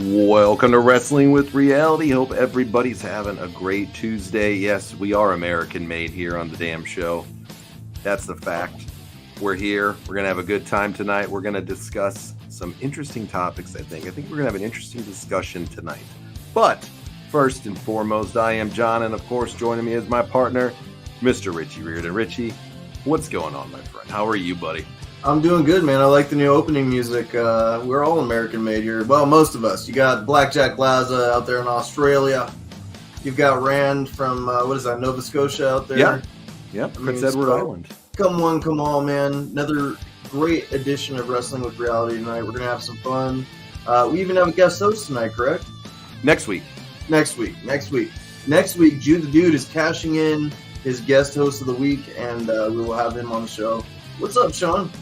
Welcome to Wrestling with Reality. Hope everybody's having a great Tuesday. Yes, we are American made here on the damn show. That's the fact. We're here. We're going to have a good time tonight. We're going to discuss some interesting topics, I think. I think we're going to have an interesting discussion tonight. But first and foremost, I am John, and of course, joining me is my partner, Mr. Richie Reardon. Richie, what's going on, my friend? How are you, buddy? I'm doing good, man. I like the new opening music. We're all American made here. Well, most of us. You got Blackjack Plaza out there in Australia. You've got Rand from, Nova Scotia out there. Yeah, Prince Edward Island. Come one, come all, man. Another great edition of Wrestling with Reality tonight. We're going to have some fun. We even have a guest host tonight, correct? Next week, Jude the Dude is cashing in his guest host of the week, and we will have him on the show. What's up, Sean?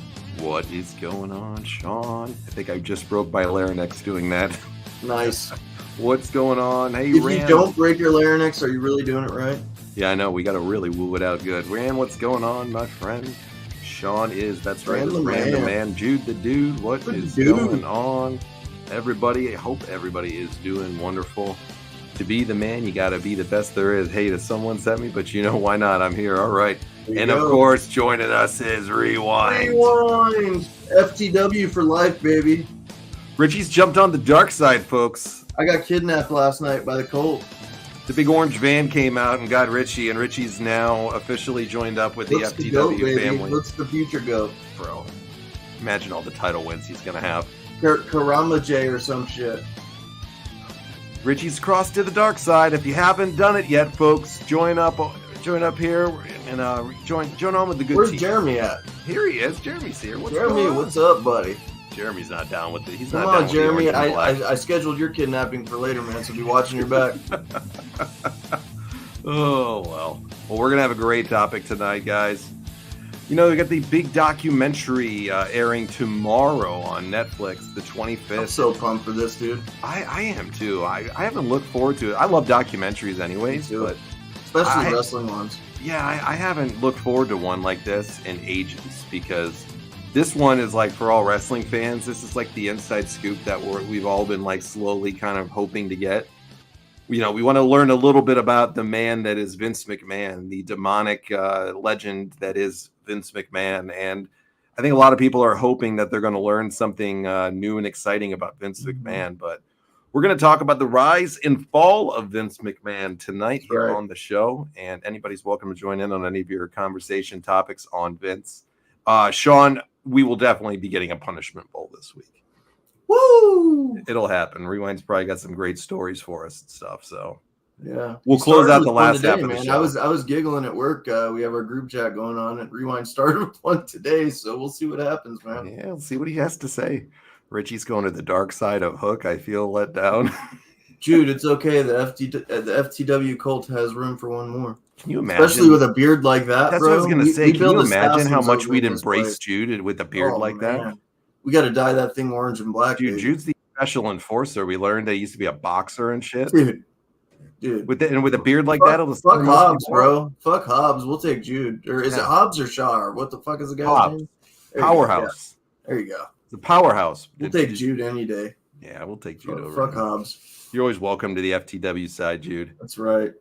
What is going on, Sean? I think I just broke my larynx doing that. Nice. What's going on? Hey, if Rand. you don't break your larynx, are you really doing it right? Yeah, I know. We got to really woo it out good. Rand, what's going on, my friend? Sean that's right. Rand the man. Jude the Dude. What is going on? Everybody, I hope everybody is doing wonderful. To be the man, you got to be the best there is. Hey, does someone sent me? But you know, why not? I'm here. All right. And of course, joining us is Rewind. FTW for life, baby. Richie's jumped on the dark side, folks. I got kidnapped last night by the Colt. The big orange van came out and got Richie, and Richie's now officially joined up with the FTW family. Let's the future go. Bro, imagine all the title wins he's going to have. Karama J or some shit. Richie's crossed to the dark side. If you haven't done it yet, folks, join up here and join on with the good Where's team. Jeremy at? Here he is. Jeremy's here. Jeremy, what's up, buddy? Jeremy's not down with it. He's Come not on, down Jeremy. with the I scheduled your kidnapping for later, man, so be watching your back. Oh, well, we're going to have a great topic tonight, guys. You know, we got the big documentary airing tomorrow on Netflix, the 25th. I'm so pumped for this, dude. I am, too. I haven't looked forward to it. I love documentaries anyways, but especially wrestling ones. Yeah, I haven't looked forward to one like this in ages, because this one is like, for all wrestling fans, this is like the inside scoop that we've all been like slowly kind of hoping to get. You know, we want to learn a little bit about the man that is Vince McMahon, the demonic legend that is Vince McMahon. And I think a lot of people are hoping that they're going to learn something new and exciting about Vince McMahon. But we're going to talk about the rise and fall of Vince McMahon tonight here on the show. And anybody's welcome to join in on any of your conversation topics on Vince. Sean, we will definitely be getting a punishment bowl this week. Woo! It'll happen. Rewind's probably got some great stories for us and stuff. So yeah, we'll close out the last half of the show. I was giggling at work. We have our group chat going on, and Rewind started with one today, so we'll see what happens, man. Yeah, we'll see what he has to say. Richie's going to the dark side of Hook. I feel let down. Jude, it's okay. The FTW cult has room for one more. Can you imagine? Especially with a beard like that, That's bro. what I was going to say. Can you imagine how much we'd embrace place. Jude with a beard like that? We got to dye that thing orange and black. Dude, Jude's the special enforcer. We learned that he used to be a boxer and shit. Dude. With a beard like that, fuck Hobbs, bro. Fuck Hobbs. We'll take Jude. Or is it Hobbs or Shaw? What the fuck is the guy's name? Powerhouse. There you go. The powerhouse. We'll take Jude any day. Yeah, we'll take Jude over. Fuck Hobbs. You're always welcome to the FTW side, Jude. That's right.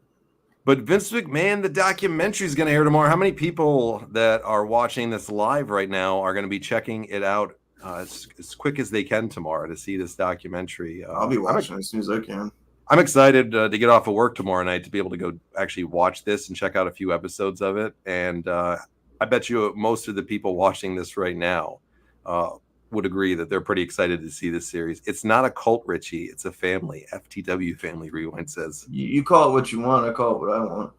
But Vince McMahon, the documentary is going to air tomorrow. How many people that are watching this live right now are going to be checking it out as quick as they can tomorrow to see this documentary? I'll be watching as soon as I can. I'm excited to get off of work tomorrow night to be able to go actually watch this and check out a few episodes of it. And I bet you most of the people watching this right now would agree that they're pretty excited to see this series. It's not a cult, Richie. It's a family. FTW family, Rewind says. You call it what you want. I call it what I want.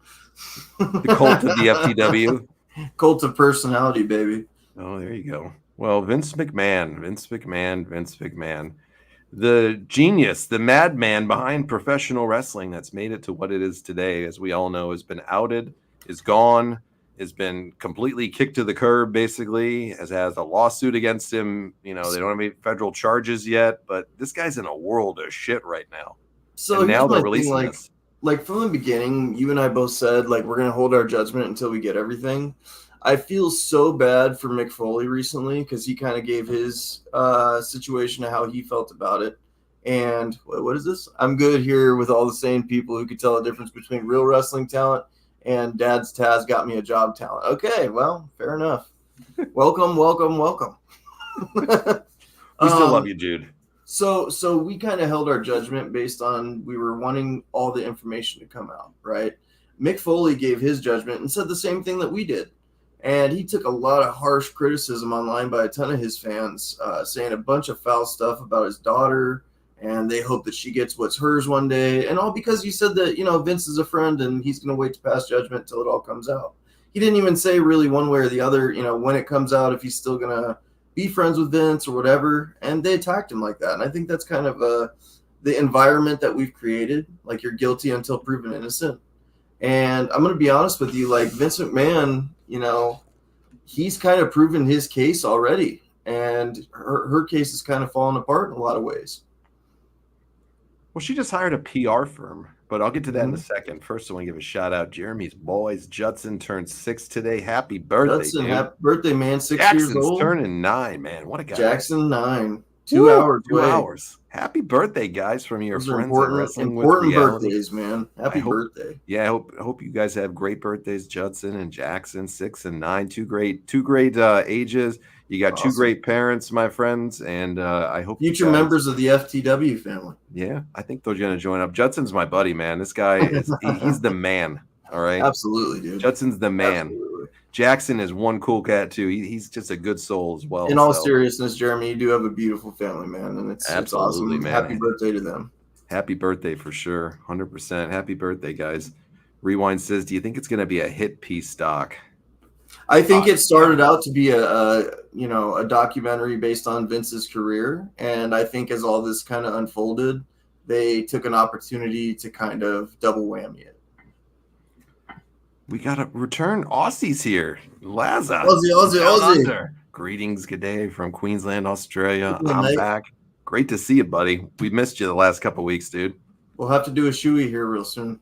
The cult of the FTW. Cult of personality, baby. Oh, there you go. Well, Vince McMahon. The genius, the madman behind professional wrestling that's made it to what it is today, as we all know, has been outed, is gone, has been completely kicked to the curb, basically, has a lawsuit against him. You know, they don't have any federal charges yet, but this guy's in a world of shit right now. So and now they're releasing this. Like from the beginning, you and I both said, like, we're going to hold our judgment until we get everything. I feel so bad for Mick Foley recently because he kind of gave his situation of how he felt about it. And what is this? I'm good here with all the same people who could tell the difference between real wrestling talent and Dad's Taz got me a job talent. Okay, well, fair enough. Welcome, welcome, welcome. We still love you, Jude. So we kind of held our judgment based on we were wanting all the information to come out, right? Mick Foley gave his judgment and said the same thing that we did. And he took a lot of harsh criticism online by a ton of his fans, saying a bunch of foul stuff about his daughter, and they hope that she gets what's hers one day. And all because he said that, Vince is a friend and he's going to wait to pass judgment until it all comes out. He didn't even say really one way or the other, when it comes out, if he's still going to be friends with Vince or whatever. And they attacked him like that. And I think that's kind of the environment that we've created. Like, you're guilty until proven innocent. And I'm going to be honest with you, like Vince McMahon, he's kind of proven his case already. And her case is kind of falling apart in a lot of ways. Well, she just hired a PR firm, but I'll get to that in a second. First, I want to give a shout out. Jeremy's boys. Judson turned 6 today. Happy birthday, Judson, dude. happy birthday, man. 6 Jackson's years old. Turning 9, man. What a guy. Jackson 9. 2 hours. 2 hours. Happy birthday, guys, from your Those friends important, at Wrestling important with Reality. birthdays, man. Happy birthday. Yeah, I hope you guys have great birthdays, Judson and Jackson, 6 and 9. Two great ages. You got awesome. 2 great parents, my friends, and I hope future members of the FTW family. Yeah, I think they're going to join up. Judson's my buddy, man. This guy is he's the man. All right, absolutely, dude. Judson's the man. Absolutely. Jackson is one cool cat too. He's just a good soul as well. In all seriousness, Jeremy, you do have a beautiful family, man, and it's awesome. Man. Happy birthday to them. Happy birthday for sure, 100%. Happy birthday, guys. Rewind says, "Do you think it's going to be a hit piece doc?" I think it started out to be a documentary based on Vince's career, and I think as all this kind of unfolded, they took an opportunity to kind of double whammy it. We got to return Aussies here. Laza. Aussie. Greetings, good day from Queensland, Australia. I'm back. Great to see you, buddy. We missed you the last couple of weeks, dude. We'll have to do a shoey here real soon.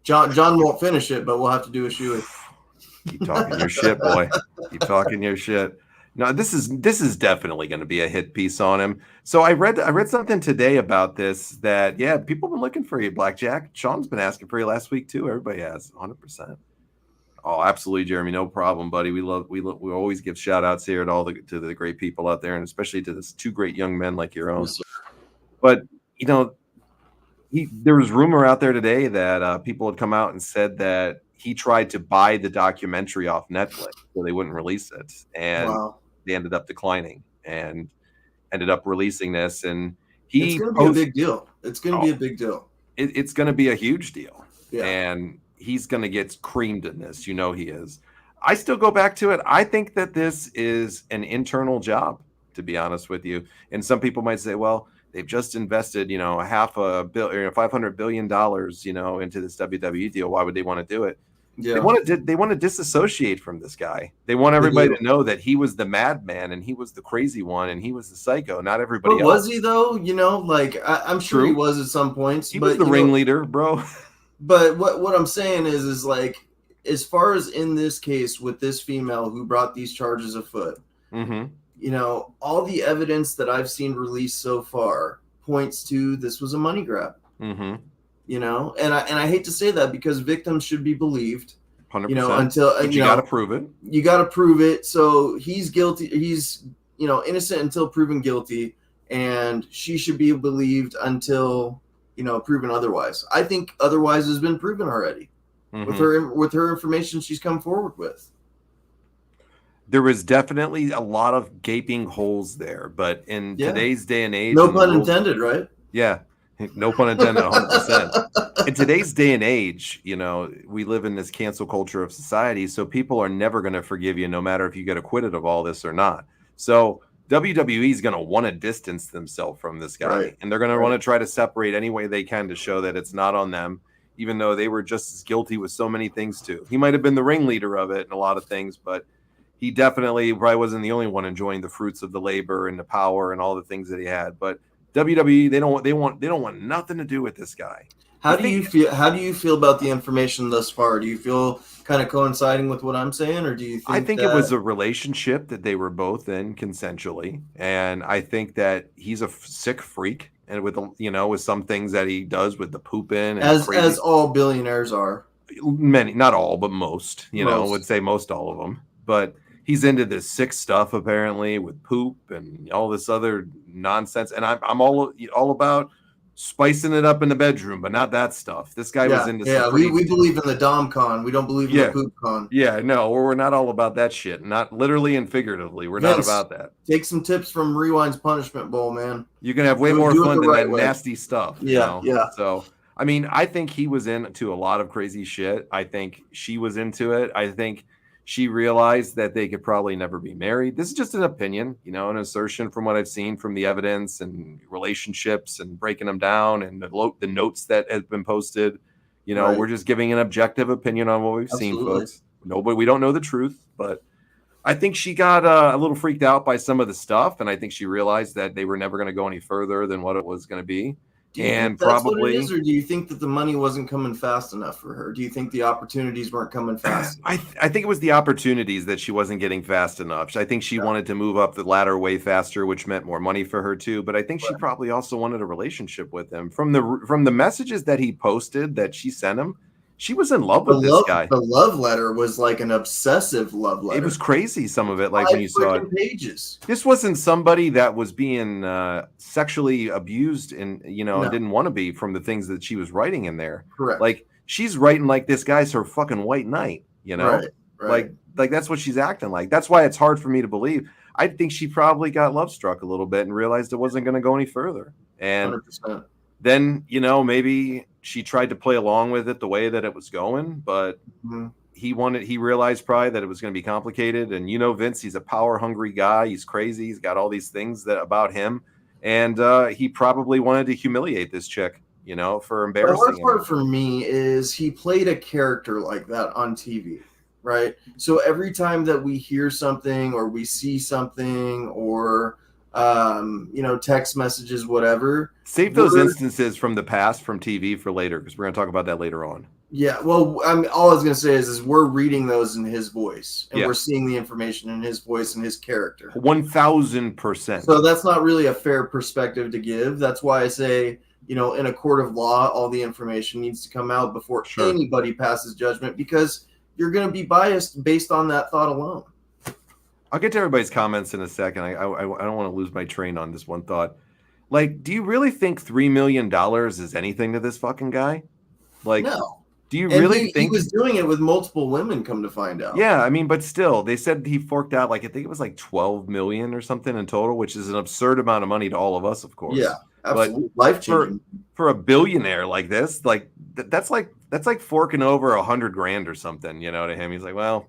John won't finish it, but we'll have to do a shoey. Keep talking your shit, boy. Keep talking your shit. No, this is definitely going to be a hit piece on him. So I read something today about this that people have been looking for you, Blackjack. Sean's been asking for you last week too. Everybody has 100%. Oh, absolutely, Jeremy. No problem, buddy. We always give shout outs here to the great people out there, and especially to this 2 great young men like your own. Yes, but there was rumor out there today that people had come out and said that he tried to buy the documentary off Netflix so they wouldn't release it. And they ended up declining and ended up releasing this. And it's going to be a big deal. It's going to be a big deal. It's going to be a huge deal. Yeah. And he's going to get creamed in this. He is. I still go back to it. I think that this is an internal job, to be honest with you. And some people might say, well, they've just invested, $500 billion, into this WWE deal. Why would they want to do it? Yeah. They want to disassociate from this guy. They want everybody to know that he was the madman and he was the crazy one and he was the psycho, not everybody else. Was he though? I'm sure he was at some points. He was the ringleader, bro. But what I'm saying is like, as far as in this case with this female who brought these charges afoot, all the evidence that I've seen released so far points to this was a money grab. Mm-hmm. And I hate to say that because victims should be believed. 100%. Until you got to prove it. You got to prove it. So he's guilty. He's innocent until proven guilty, and she should be believed until proven otherwise. I think otherwise has been proven already with her information she's come forward with. There was definitely a lot of gaping holes there, but in today's day and age, no pun intended, right? Yeah. No pun intended, 100%. In today's day and age, we live in this cancel culture of society, so people are never going to forgive you no matter if you get acquitted of all this or not. So WWE is going to want to distance themselves from this guy, and they're going to want to try to separate any way they can to show that it's not on them, even though they were just as guilty with so many things too. He might have been the ringleader of it and a lot of things, but he definitely probably wasn't the only one enjoying the fruits of the labor and the power and all the things that he had. But WWE, they don't want nothing to do with this guy. How do you feel about the information thus far? Do you feel kind of coinciding with what I'm saying, or do you think I think it was a relationship that they were both in consensually, and I think that he's a sick freak, and with with some things that he does with the pooping and crazy. As all billionaires are. Many, not all, but most. Would Most. say most all of them. But he's into this sick stuff apparently with poop and all this other nonsense. And I'm all about spicing it up in the bedroom, but not that stuff. This guy was into some pretty. We believe in the Dom con. We don't believe in the poop con. Yeah, no, we're not all about that shit. Not literally and figuratively. We're not about that. Take some tips from Rewind's Punishment Bowl, man. You can have way more fun than that nasty stuff. Yeah, yeah. So, I mean, I think he was into a lot of crazy shit. I think she was into it. I think she realized that they could probably never be married. This is just an opinion, an assertion from what I've seen from the evidence and relationships and breaking them down and the notes that have been posted. We're just giving an objective opinion on what we've seen, folks. We don't know the truth, but I think she got a little freaked out by some of the stuff, and I think she realized that they were never going to go any further than what it was going to be. Do you think that's what it is, or do you think that the money wasn't coming fast enough for her? Do you think the opportunities weren't coming fast enough? I think it was the opportunities that she wasn't getting fast enough. I think she wanted to move up the ladder way faster, which meant more money for her too. But I think she probably also wanted a relationship with him. From the messages that he posted that she sent him, she was in love with this guy. The love letter was like an obsessive love letter. It was crazy, some of it, like when you saw it. Pages. This wasn't somebody that was being sexually abused and, and didn't want to be from the things that she was writing in there. Correct. Like, she's writing like this guy's her fucking white knight, Right. Like that's what she's acting like. That's why it's hard for me to believe. I think she probably got love struck a little bit and realized it wasn't going to go any further. And 100%. Then, maybe she tried to play along with it the way that it was going, but he realized probably that it was going to be complicated. And, Vince, he's a power hungry guy. He's crazy. He's got all these things about him. And he probably wanted to humiliate this chick, for embarrassing him. The hard part for me is he played a character like that on TV, right? So every time that we hear something or we see something or text messages, whatever. Save those instances from the past from TV for later, because we're going to talk about that later on. Yeah, well, all I was going to say is we're reading those in his voice, and we're seeing the information in his voice and his character. 1,000%. So that's not really a fair perspective to give. That's why I say, in a court of law, all the information needs to come out before anybody passes judgment, because you're going to be biased based on that thought alone. I'll get to everybody's comments in a second. I don't want to lose my train on this one thought. Like, do you really think $3 million is anything to this fucking guy? Like, no. Do you really think he was doing it with multiple women? Come to find out. Yeah, I mean, but still, they said he forked out I think it was like 12 million or something in total, which is an absurd amount of money to all of us, of course. Yeah, absolutely. Life changing for a billionaire like this. Like that's like forking over $100,000 or something. To him, he's like, well,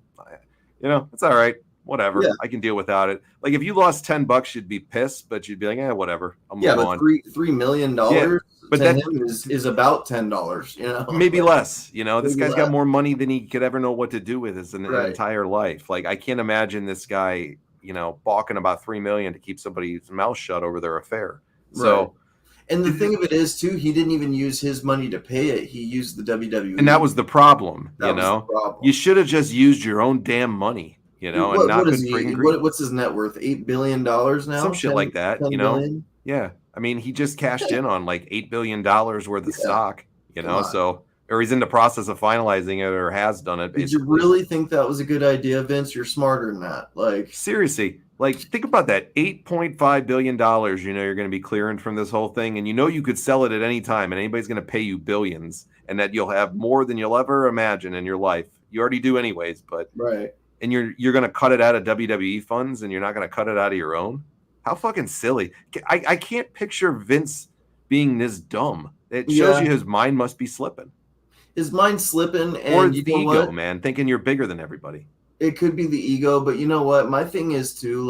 it's all right. Whatever, I can deal without it. Like if you lost $10, you'd be pissed, but you'd be like, whatever. I'll move on. $3 million, but that him is about $10. Maybe less. This guy's got more money than he could ever know what to do with his entire life. Like I can't imagine this guy, balking about $3 million to keep somebody's mouth shut over their affair. So, and the thing of it is too, he didn't even use his money to pay it. He used the WWE, and that was the problem. You should have just used your own damn money. And not what's his net worth? $8 billion now? Some shit like that, billion? Yeah. I mean, he just cashed in on like $8 billion worth of stock, so, or he's in the process of finalizing it or has done it. Basically. Did you really think that was a good idea, Vince? You're smarter than that. Like, seriously, think about that. $8.5 billion, you're going to be clearing from this whole thing. And you could sell it at any time and anybody's going to pay you billions and that you'll have more than you'll ever imagine in your life. You already do anyways, but. Right. And you're going to cut it out of WWE funds and you're not going to cut it out of your own? How fucking silly. I can't picture Vince being this dumb. It shows you his mind must be slipping. His mind's slipping. And or it's the ego, man, thinking you're bigger than everybody. It could be the ego, but you know what? My thing is too,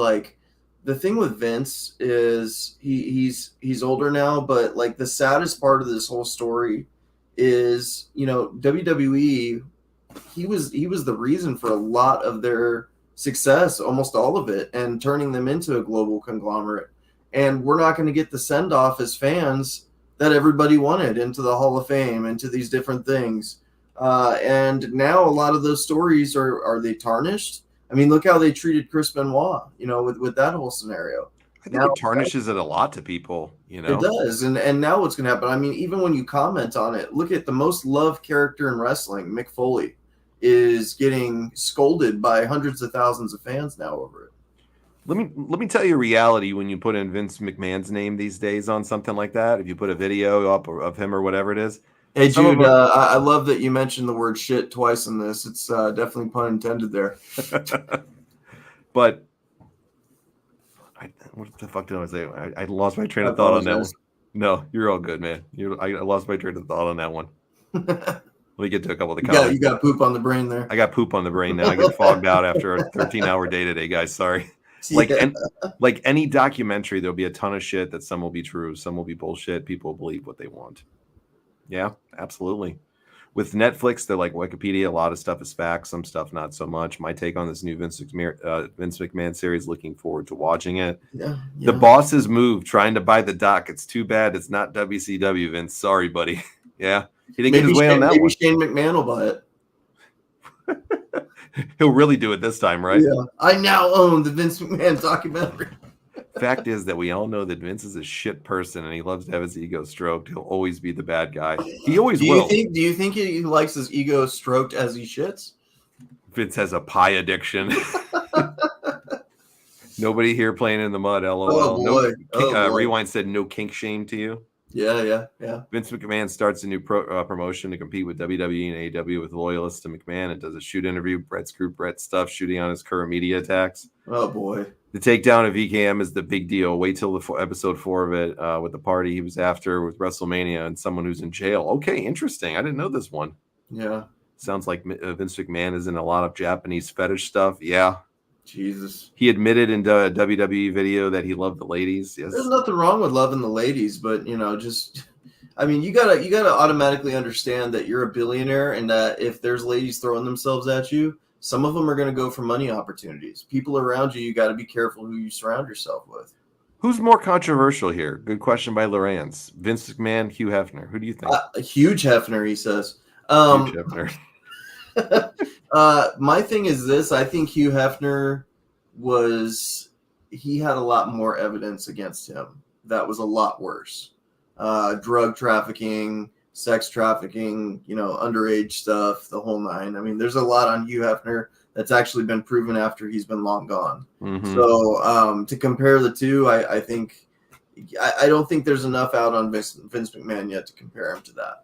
the thing with Vince is he's older now, but the saddest part of this whole story is, WWE, he was the reason for a lot of their success, almost all of it, and turning them into a global conglomerate. And we're not going to get the send off as fans that everybody wanted into the Hall of Fame, into these different things. And now a lot of those stories are they tarnished? I mean, look how they treated Chris Benoit, with that whole scenario. I think Now it tarnishes it a lot to people, you it know. does, and now what's going to happen? I mean, even when you comment on it, look at the most loved character in wrestling, Mick Foley, is getting scolded by hundreds of thousands of fans now over it. Let me tell you a reality when you put in Vince McMahon's name these days on something like that. If you put a video up of him or whatever it is, Hey, some of Jude, them I love that you mentioned the word shit twice in this. It's definitely pun intended there. but what the fuck did I say? I lost my train I of thought on that one. apologize. No, you're all good, man. I lost my train of thought on that one. Let me get to a couple of the You comments. got poop on the brain there. I got poop on the brain now. I get fogged out after a 13-hour day today, guys. Sorry. Like Yeah. like any documentary, there'll be a ton of shit that some will be true, some will be bullshit. People believe what they want. Yeah, absolutely. With Netflix, they're like Wikipedia. A lot of stuff is facts, some stuff not so much. My take on this new Vince McMahon series. Looking forward to watching it. Yeah. The boss's move, trying to buy the doc. It's too bad it's not WCW, Vince. Sorry, buddy. Yeah, he didn't get his way on that one. Shane McMahon will buy it. He'll really do it this time, right? Yeah. I now own the Vince McMahon documentary. Fact is that we all know that Vince is a shit person and he loves to have his ego stroked. He'll always be the bad guy. He always will. Do you think he likes his ego stroked as he shits? Vince has a pie addiction. Nobody here playing in the mud, lol. Oh boy. No, Rewind said no kink shame to you. Yeah. Vince McMahon starts a new promotion to compete with WWE and AEW with loyalists to McMahon and does a shoot interview. Brett screwed Brett stuff, shooting on his current media attacks. Oh boy. The takedown of VKM is the big deal. Wait till the episode 4 of it with the party he was after with WrestleMania and someone who's in jail. Okay, interesting. I didn't know this one. Yeah. Sounds like Vince McMahon is in a lot of Japanese fetish stuff. Yeah. Jesus. He admitted in the WWE video that he loved the ladies. Yes. There's nothing wrong with loving the ladies, but you gotta automatically understand that you're a billionaire and that if there's ladies throwing themselves at you, some of them are going to go for money opportunities. People around you got to be careful who you surround yourself with. Who's more controversial here? Good question by Lorance. Vince McMahon, Hugh Hefner. Who do you think? Huge Hefner, he says. Huge Hefner. My thing is this. I think Hugh Hefner he had a lot more evidence against him that was a lot worse. Drug trafficking, sex trafficking, underage stuff, the whole nine. I mean, there's a lot on Hugh Hefner that's actually been proven after he's been long gone. Mm-hmm. So to compare the two, I don't think there's enough out on Vince McMahon yet to compare him to that.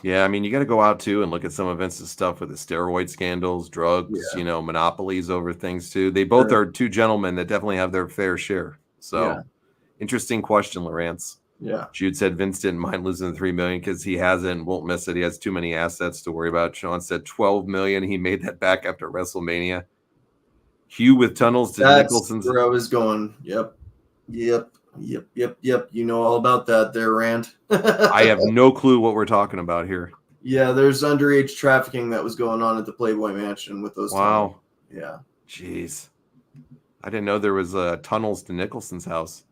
Yeah, I mean, you got to go out too and look at some of Vince's stuff with the steroid scandals, drugs, monopolies over things too. They both are two gentlemen that definitely have their fair share. So, Interesting question, Lawrence. Yeah. Jude said Vince didn't mind losing the $3 million because he hasn't, won't miss it. He has too many assets to worry about. Sean said $12 million. He made that back after WrestleMania. Hugh with tunnels to Nicholson's. Where I was going. Yep. You know all about that there, Rand. I have no clue what we're talking about here. Yeah, there's underage trafficking that was going on at the Playboy Mansion with those. Wow. Tunnels. Yeah. Jeez. I didn't know there was tunnels to Nicholson's house.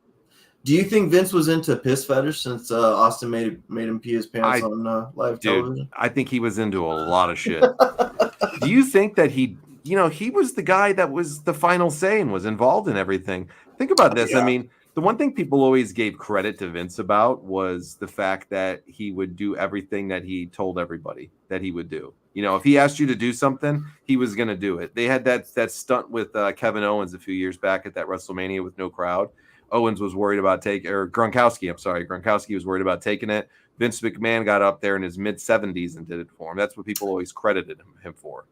Do you think Vince was into piss fetish since Austin made him pee his pants on live television? I think he was into a lot of shit. Do you think that he was the guy that was the final say and was involved in everything? Think about this. Yeah. I mean, the one thing people always gave credit to Vince about was the fact that he would do everything that he told everybody that he would do. If he asked you to do something, he was going to do it. They had that stunt with Kevin Owens a few years back at that WrestleMania with no crowd. Owens was worried about Gronkowski. I'm sorry. Gronkowski was worried about taking it. Vince McMahon got up there in his mid-70s and did it for him. That's what people always credited him for.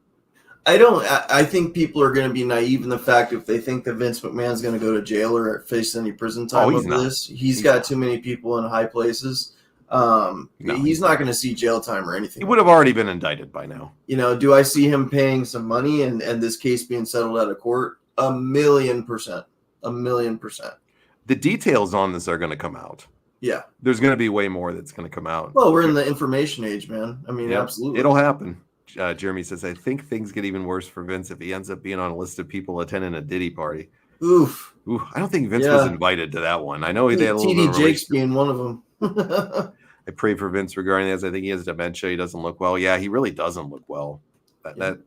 I think people are going to be naive in the fact if they think that Vince McMahon's going to go to jail or face any prison time over this. He's got too many people in high places. He's not going to see jail time or anything. He would have already been indicted by now. Do I see him paying some money and this case being settled out of court? 1,000,000%. 1,000,000%. The details on this are going to come out. Yeah. There's going to be way more that's going to come out. Well, we're in the information age, man. I mean, absolutely. It'll happen. Jeremy says, I think things get even worse for Vince if he ends up being on a list of people attending a Diddy party. Oof. I don't think Vince was invited to that one. I know they had a little bit of Jake's being one of them. I pray for Vince regarding this. I think he has dementia. He doesn't look well. Yeah, he really doesn't look well. That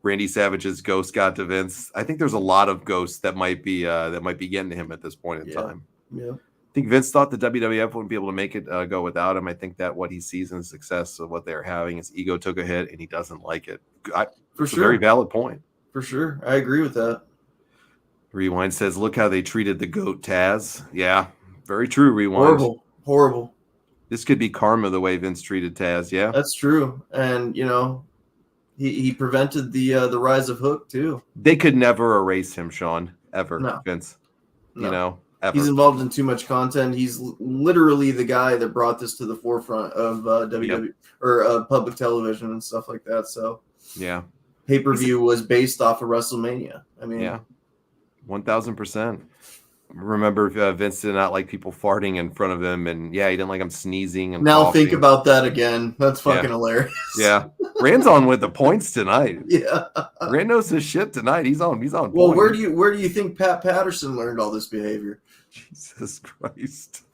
Randy Savage's ghost got to Vince. I think there's a lot of ghosts that might be getting to him at this point in time. Yeah. I think Vince thought the WWF wouldn't be able to make it go without him. I think that what he sees in the success of what they're having, his ego took a hit and he doesn't like it. It's a very valid point. For sure. I agree with that. Rewind says, look how they treated the GOAT Taz. Yeah, very true, Rewind. Horrible. This could be karma the way Vince treated Taz, yeah? That's true. And, he prevented the rise of Hook, too. They could never erase him, Sean, ever, no. Vince. No. Ever. He's involved in too much content. He's literally the guy that brought this to the forefront of WWE or public television and stuff like that. So, yeah. Pay-per-view was based off of WrestleMania. I mean, yeah, 1,000%. Remember, Vince did not like people farting in front of him, and he didn't like him sneezing. And now coughing. Think about that again. That's fucking hilarious. Yeah, Rand's on with the points tonight. Yeah, Rand knows his shit tonight. He's on. Well, point. where do you think Pat Patterson learned all this behavior? Jesus Christ.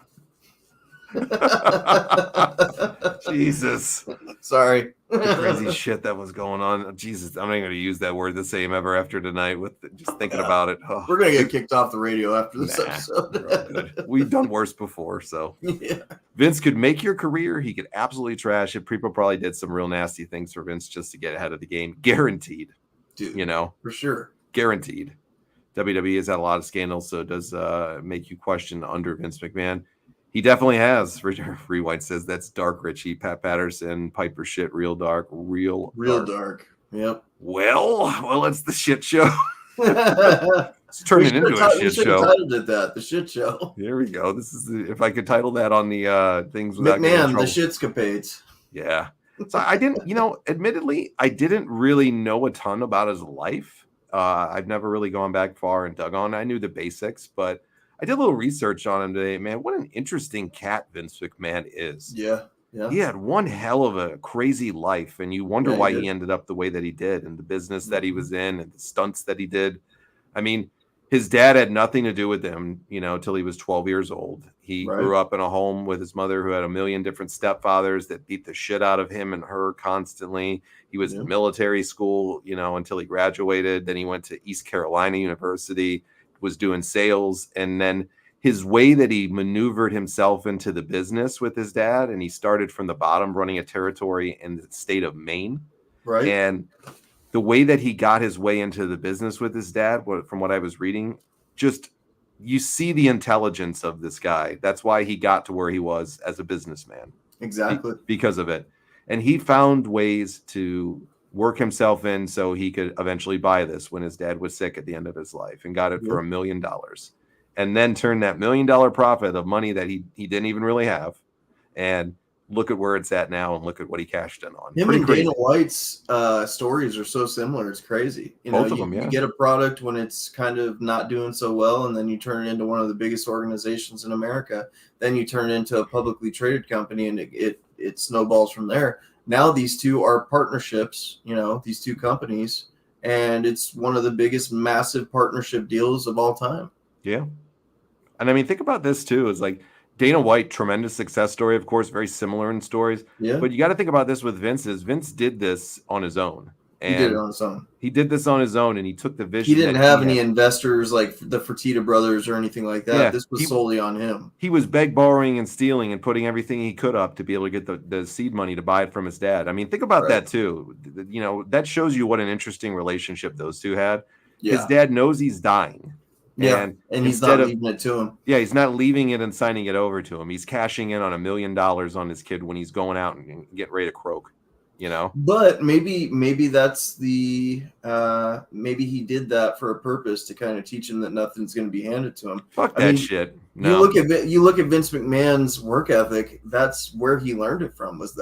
Jesus. Sorry. The crazy shit that was going on. Jesus, I'm not going to use that word the same ever after tonight with just thinking about it. Oh. We're going to get kicked off the radio after this episode. We've done worse before, so. Yeah. Vince could make your career. He could absolutely trash it. People probably did some real nasty things for Vince just to get ahead of the game. Guaranteed. Dude, for sure. Guaranteed. WWE has had a lot of scandals, so it does make you question under Vince McMahon. He definitely has. Rewind says that's dark, Richie. Pat Patterson, Piper shit, real dark, real dark. Yep. Well, it's the shit show. It's turning into a shit show. Titled it that, the shit show. Here we go. This is if I could title that on the things without McMahon, the shitscapades. Yeah. So I didn't, admittedly, I didn't really know a ton about his life. I've never really gone back far and dug on. I knew the basics, but I did a little research on him today. Man, what an interesting cat Vince McMahon is. Yeah. He had one hell of a crazy life, and you wonder why he ended up the way that he did and the business that he was in and the stunts that he did. I mean, his dad had nothing to do with him, till he was 12 years old. He grew up in a home with his mother who had a million different stepfathers that beat the shit out of him and her constantly. He was in military school, until he graduated. Then he went to East Carolina University, was doing sales, and then his way that he maneuvered himself into the business with his dad, and he started from the bottom running a territory in the state of Maine. Right. And the way that he got his way into the business with his dad, from what I was reading, just you see the intelligence of this guy. That's why he got to where he was as a businessman. Exactly. Because of it. And he found ways to work himself in so he could eventually buy this when his dad was sick at the end of his life and got it for $1 million. And then turn that $1 million profit of money that he didn't even really have, and look at where it's at now, and look at what he cashed in on. Him and Dana White's stories are so similar. It's crazy. Both of them, you get a product when it's kind of not doing so well, and then you turn it into one of the biggest organizations in America. Then you turn it into a publicly traded company, and it snowballs from there. Now these two are partnerships, these two companies, and it's one of the biggest massive partnership deals of all time. Yeah. And I mean, think about this too. It's like Dana White, tremendous success story, of course, very similar in stories. Yeah. But you got to think about this with Vince. Vince did this on his own. And he did it on his own. He did this on his own, and he took the vision. He didn't have any investors like the Fertitta brothers or anything like that. Yeah, this was solely on him. He was borrowing, and stealing and putting everything he could up to be able to get the seed money to buy it from his dad. I mean, think about that too. That shows you what an interesting relationship those two had. Yeah. His dad knows he's dying. Yeah, and he's not leaving it to him. Yeah, he's not leaving it and signing it over to him. He's cashing in on $1 million on his kid when he's going out and getting ready to croak, But maybe that's the maybe he did that for a purpose to kind of teach him that nothing's going to be handed to him. Fuck that shit. No. You look at Vince McMahon's work ethic. That's where he learned it from. Was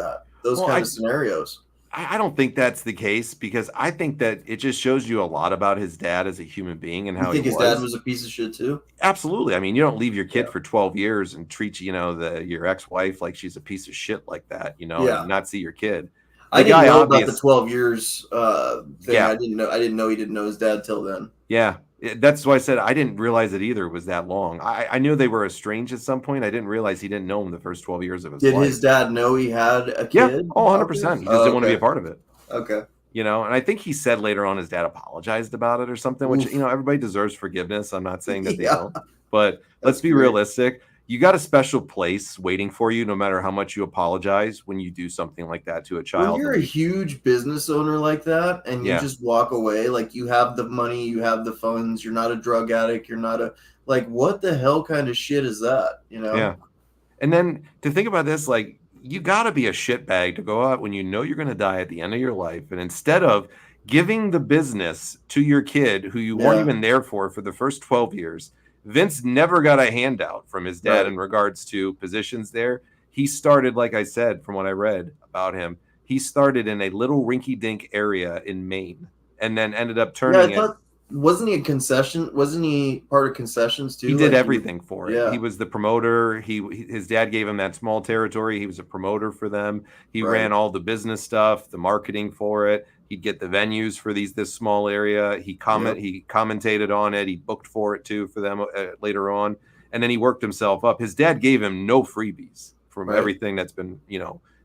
those kind of scenarios? I don't think that's the case, because I think that it just shows you a lot about his dad as a human being and how you think his dad was a piece of shit too. Absolutely. I mean, you don't leave your kid for 12 years and treat your ex-wife like she's a piece of shit like that, and not see your kid. I didn't know about the 12 years thing. Yeah. I didn't know he didn't know his dad till then. Yeah. That's why I said I didn't realize it either was that long. I knew they were estranged at some point. I didn't realize he didn't know him the first 12 years of his life. Did his dad know he had a kid? Yeah, 100%. He just didn't want to be a part of it. Okay. You know, and I think he said later on his dad apologized about it or something, which, Oof. everybody deserves forgiveness. I'm not saying that they Yeah, don't, but let's that's be great. realistic. You got a special place waiting for you no matter how much you apologize when you do something like that to a When child. you're a And huge business owner like that and you yeah, just walk away, like you have the money, you have the funds, you're not a drug addict, you're not a like what the hell kind of shit is that, you know? yeah. And then to think about this, like you got to be a shitbag to go out when you know you're going to die at the end of your life. And instead of giving the business to your kid who you weren't Yeah, even there for the first 12 years, Vince never got a handout from his dad right. in regards to positions there. He started, like I said, from what I read about him, he started in a little rinky dink area in Maine and then ended up Yeah, I turning it. thought wasn't he a concession? Wasn't he part of concessions He too? did Like he was, everything for it. He yeah, was the promoter. His dad gave him that small territory. He was a promoter for them. He right. ran all the business stuff, the marketing for it. He'd get the venues for this small area. Yep. He commentated on it. He booked for it too for them later on, and then he worked himself up. His dad gave him no freebies from Right. everything that's been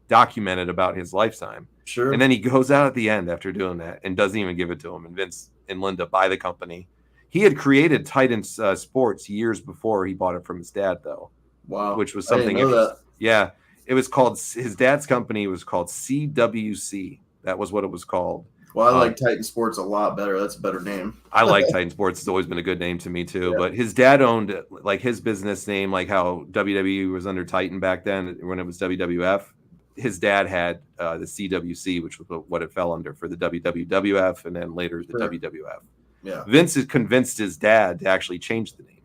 documented about his lifetime. And Sure. then he goes out at the end after doing that and doesn't even give it to him. And Vince and Linda buy the company. He had created Titans Sports years before he bought it from his dad, though, Wow. which was I didn't something know that. interesting. Yeah, it was called his dad's company was called CWC. That was what it was called. Well, I Uh, like Titan Sports a lot better. That's a better name. I like Titan Sports. It's always been a good name to me too. Yeah. But his dad owned like his business name, like how WWE was under Titan back then when it was WWF. His dad had the CWC, which was what it fell under for the WWF, and then later the Sure. WWF. Yeah. Vince had convinced his dad to actually change the name.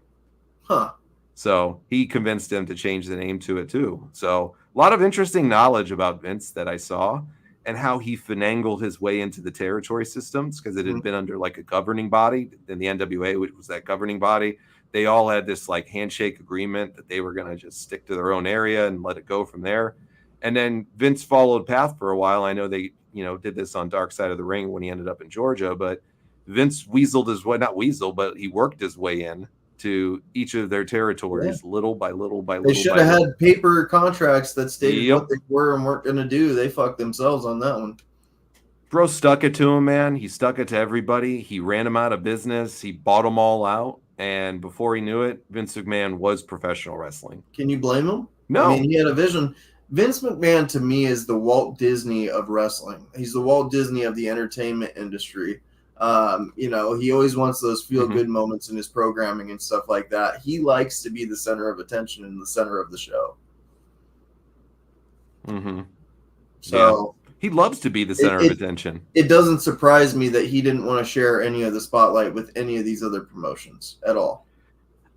Huh. So he convinced him to change the name to it too. So a lot of interesting knowledge about Vince that I saw and how he finagled his way into the territory systems because it had Mhm. been under like a governing body in the NWA, which was that governing body. They all had this like handshake agreement that they were going to just stick to their own area and let it go from there. And then Vince followed path for a while. I know they, did this on Dark Side of the Ring when he ended up in Georgia, but Vince weaseled his way, not weasel, but he worked his way in to each of their Yeah. territories little by little by They little should by have little. had paper contracts that stated what Yep. they were and weren't going to do. They fucked themselves on that one. Bro stuck it to him, man. He stuck it to everybody. He ran them out of business. He bought them all out. And before he knew it, Vince McMahon was professional wrestling. Can you blame him? I mean, No. he had a vision. Vince McMahon to me is the Walt Disney of wrestling. He's the Walt Disney of the entertainment industry. He always wants those feel Mm-hmm. good moments in his programming and stuff like that. He likes to be the center of attention and the center of the show. Mm-hmm. Yeah. So He loves to be the it, center of it, attention. it doesn't surprise me that he didn't want to share any of the spotlight with any of these other promotions at all.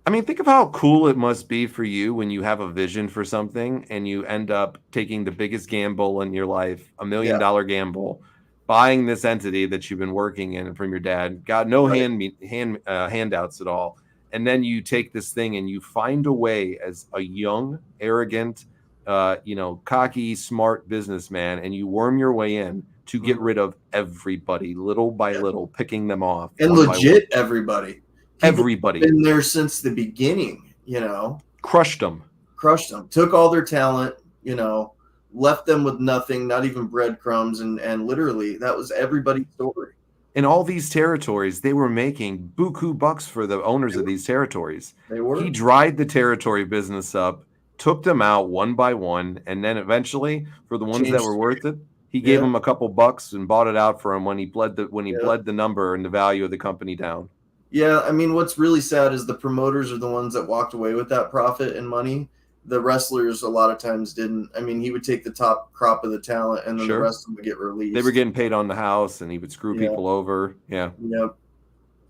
I mean, think of how cool it must be for you when you have a vision for something and you end up taking the biggest gamble in your life, $1 million Yeah, gamble, buying this entity that you've been working in from your dad, got no right. handouts at all, and then you take this thing and you find a way as a young, arrogant, cocky, smart businessman, and you worm your way in to get Mhm. rid of everybody, little by Yeah. little, picking them off And one by one. legit everybody. People have Everybody been there since the beginning, crushed them. crushed them, took all their talent, left them with nothing, not even breadcrumbs, and literally that was everybody's story. In all these territories, they were making buku bucks for the owners They of were. these territories. They He were. dried the territory business up, took them out one by one, and then eventually, for the ones that Changed. were worth it, he gave Yeah, them a couple bucks and bought it out for him when he bled yeah. the number and the value of the company down. Yeah, I mean, what's really sad is the promoters are the ones that walked away with that profit and money. The wrestlers a lot of times didn't. I mean, he would take the top crop of the talent, and then the Sure, rest of them would get they were released. getting paid on the house, and he would screw Yeah, people over. Yeah, yeah.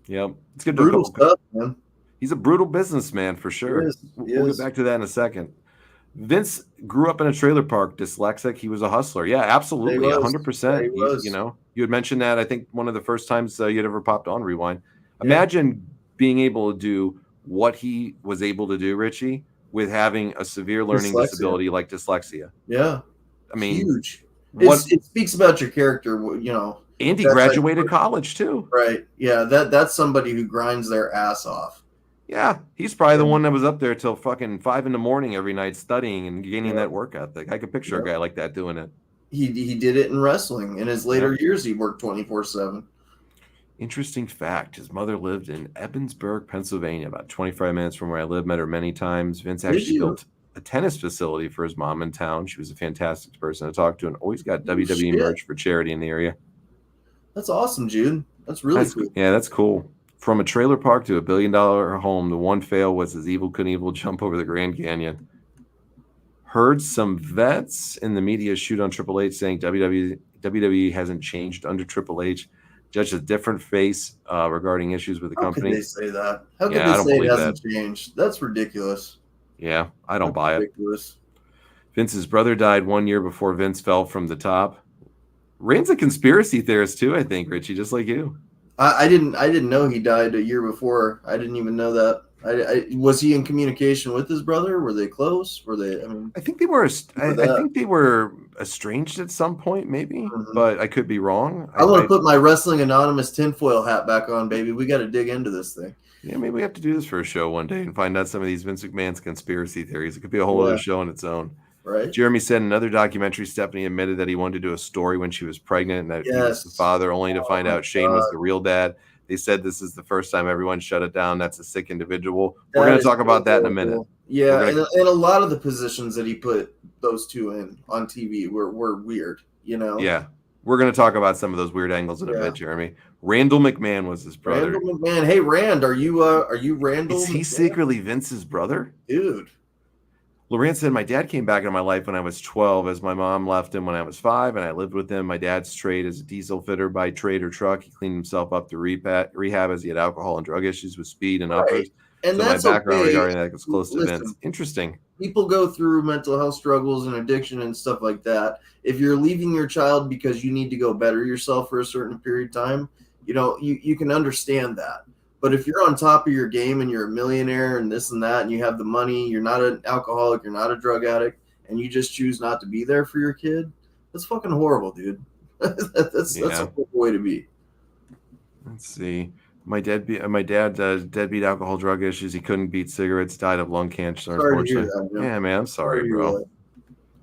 yeah. It's good Brutal to. stuff, man. He's a brutal businessman for He sure. is. He We'll get is. back to that in a second. Vince grew up in a trailer park, dyslexic. He was a hustler. Yeah, Yeah, he absolutely, was. Yeah, 100%. he was. You had mentioned that. I think one of the first times you'd ever popped on Rewind. Yeah. Imagine being able to do what he was able to do, Richie, with having a severe learning Dyslexia. disability like dyslexia. Yeah. I mean, Huge. what? It speaks about your character, And he That's like graduated college too. right. Yeah, that's somebody who grinds their ass off. Yeah, he's probably the Yeah. one that was up there till fucking 5 a.m. every night studying and gaining Yeah. that work ethic. I could picture a Yeah. guy like that doing it. He did it in wrestling. In his later years, he worked 24/7. Interesting fact: his mother lived in Ebensburg, Pennsylvania, about 25 minutes from where I live. Met her many times. Vince Did actually you? built a tennis facility for his mom in town. She was a fantastic person to talk to, and always got Oh, WWE shit. merch for charity in the area. That's awesome, Jude. That's really cool. That's cool. From a trailer park to $1 billion home, the one fail was his Evil Knievel jump over the Grand Canyon. Heard some vets in the media shoot on Triple H saying WWE hasn't changed under Triple H. Judge a different face regarding issues with the How company. could they say that? How could Yeah, they I don't say it believe hasn't changed? That's ridiculous. Yeah, I don't That's buy it. ridiculous. Vince's brother died 1 year before Vince fell from the top. Rand's a conspiracy theorist too, I think, Richie, just like you. I didn't know he died a year before. I didn't even know that. Was he in communication with his brother? Were they close? Were they? I mean, I think they were. I think they were estranged at some point, maybe, but I could be wrong. I want to put my Wrestling Anonymous tinfoil hat back on, baby. We got to dig into this thing. Yeah, maybe we have to do this for a show one day and find out some of these Vince McMahon's conspiracy theories. It could be a whole other show on its own. Right. Jeremy said in another documentary, Stephanie admitted that he wanted to do a story when she was pregnant and that he was the father, only to find out Shane was the real dad. They said this is the first time everyone shut it down. That's a sick individual. We're going to talk about that in a minute. Yeah, and a lot of the positions that he put those two in on TV were weird, you know? Yeah. We're going to talk about some of those weird angles in a bit, Jeremy. Randall McMahon was his brother. Randall McMahon. Hey, Rand, are you Randall? Is he secretly Vince's brother? Dude. Lorraine said, my dad came back into my life when I was 12 as my mom left him when I was 5, and I lived with him. My dad's trade as a diesel fitter by trade or truck. He cleaned himself up to rehab as he had alcohol and drug issues with speed and uppers. And so that's my background okay. regarding that is close to Vince. Interesting. People go through mental health struggles and addiction and stuff like that. If you're leaving your child because you need to go better yourself for a certain period of time, you know, you can understand that. But if you're on top of your game and you're a millionaire and this and that, and you have the money, you're not an alcoholic, you're not a drug addict, and you just choose not to be there for your kid, that's fucking horrible, dude. That's a horrible way to be. Let's see. My dad, deadbeat alcohol drug issues. He couldn't beat cigarettes, died of lung cancer, unfortunately. Yeah, man, I'm sorry, bro.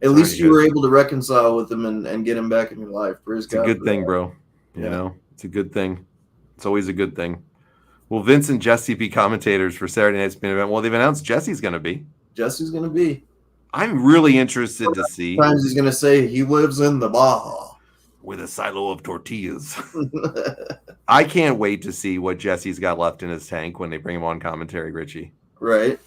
At least you were able to reconcile with him and get him back in your life. It's a good thing, bro. You know, it's a good thing. It's always a good thing. Will Vince and Jesse be commentators for Saturday Night's main event? Well, they've announced Jesse's going to be. Jesse's going to be. I'm really interested to see. Sometimes he's going to say he lives in the Baja. With a silo of tortillas. I can't wait to see what Jesse's got left in his tank when they bring him on commentary, Richie. Right.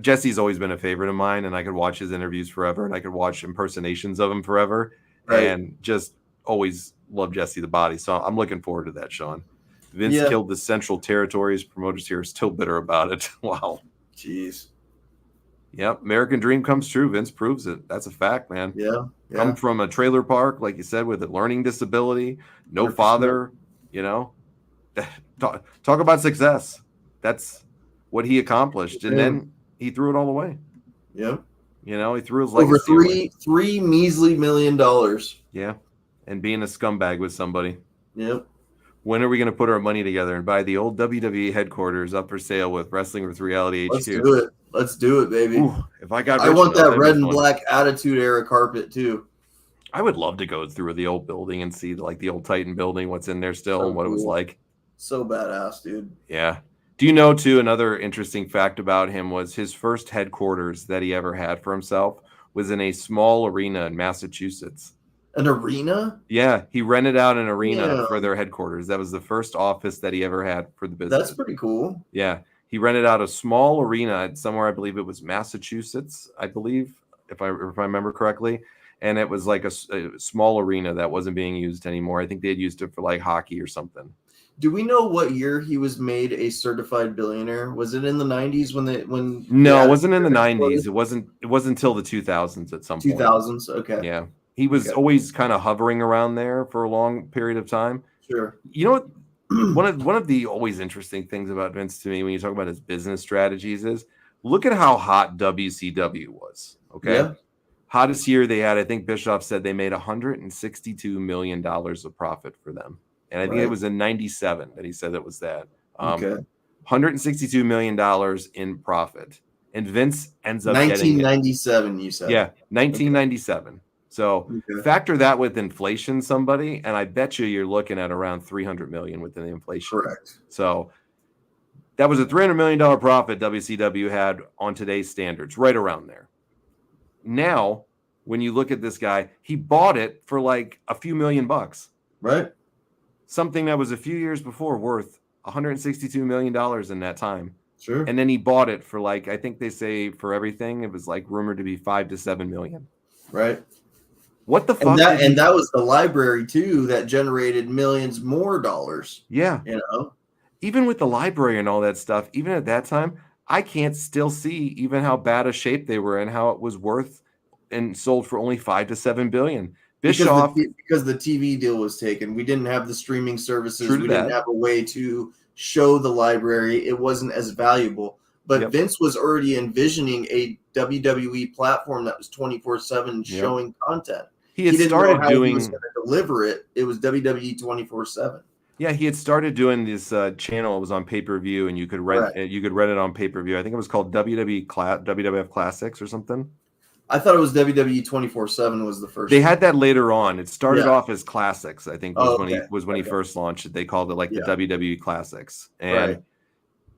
Jesse's always been a favorite of mine, and I could watch his interviews forever, and I could watch impersonations of him forever, and just always love Jesse the Body. So I'm looking forward to that, Sean. Vince killed the Central Territories. Promoters here are still bitter about it. Wow. Jeez. Yep. American dream comes true. Vince proves it. That's a fact, man. Yeah. Come from a trailer park, like you said, with a learning disability, no 100%. Father, you know. Talk about success. That's what he accomplished. And then he threw it all away. Yep. You know, he threw his legacy over away. $3 measly million. Yeah. And being a scumbag with somebody. Yep. When are we going to put our money together and buy the old WWE headquarters up for sale with Wrestling with Reality HQ? Let's do it, baby. Ooh, if I want that red and black Attitude Era carpet too. I would love to go through the old building and see like the old Titan building, what's in there still, and what it was like. So badass, dude. Yeah. Do you know, too, another interesting fact about him was his first headquarters that he ever had for himself was in a small arena in Massachusetts. An arena? Yeah, he rented out an arena for their headquarters. That was the first office that he ever had for the business. That's pretty cool. Yeah, he rented out a small arena somewhere. I believe it was Massachusetts. I believe, if I remember correctly, and it was like a small arena that wasn't being used anymore. I think they had used it for like hockey or something. Do we know what year he was made a certified billionaire? Was it in the 90s when? No, it wasn't in the 90s. It wasn't until the 2000s at some point. 2000s, okay. Yeah. He was always kind of hovering around there for a long period of time. Sure. You know what? One of the always interesting things about Vince to me when you talk about his business strategies is look at how hot WCW was. Okay. Yeah. Hottest year they had, I think Bischoff said they made $162 million of profit for them. And I think it was in 97 that he said that was that. $162 million in profit. And Vince ends up 1997, you said. Yeah, 1997. So factor that with inflation, somebody, and I bet you're looking at around 300 million within the inflation. Correct. So that was a $300 million profit WCW had on today's standards, right around there. Now, when you look at this guy, he bought it for like a few $1,000,000. Right. Something that was a few years before worth $162 million in that time. Sure. And then he bought it for like, I think they say for everything, it was like rumored to be 5 to 7 million. Right. What the fuck? And that was the library too that generated millions more dollars. Yeah. You know, even with the library and all that stuff, even at that time, I can't still see even how bad a shape they were in, how it was worth and sold for only 5 to 7 billion. Bischoff, because the TV deal was taken. We didn't have the streaming services. True to We that. didn't have a way to show the library. It wasn't as valuable. But Yep. Vince was already envisioning a WWE platform that was 24/7 showing content. he had didn't started know how doing. he was going to deliver it. It was WWE 24/7. Yeah, he had started doing this channel. It was on pay-per-view, and you could rent Right. you could rent it on pay-per-view. I think it was called WWF Classics or something. I thought it was WWE 24/7 was the first. They had that later on. It started Yeah. off as Classics, I think, was when he Okay. first launched it. They called it like the Yeah. WWE Classics, and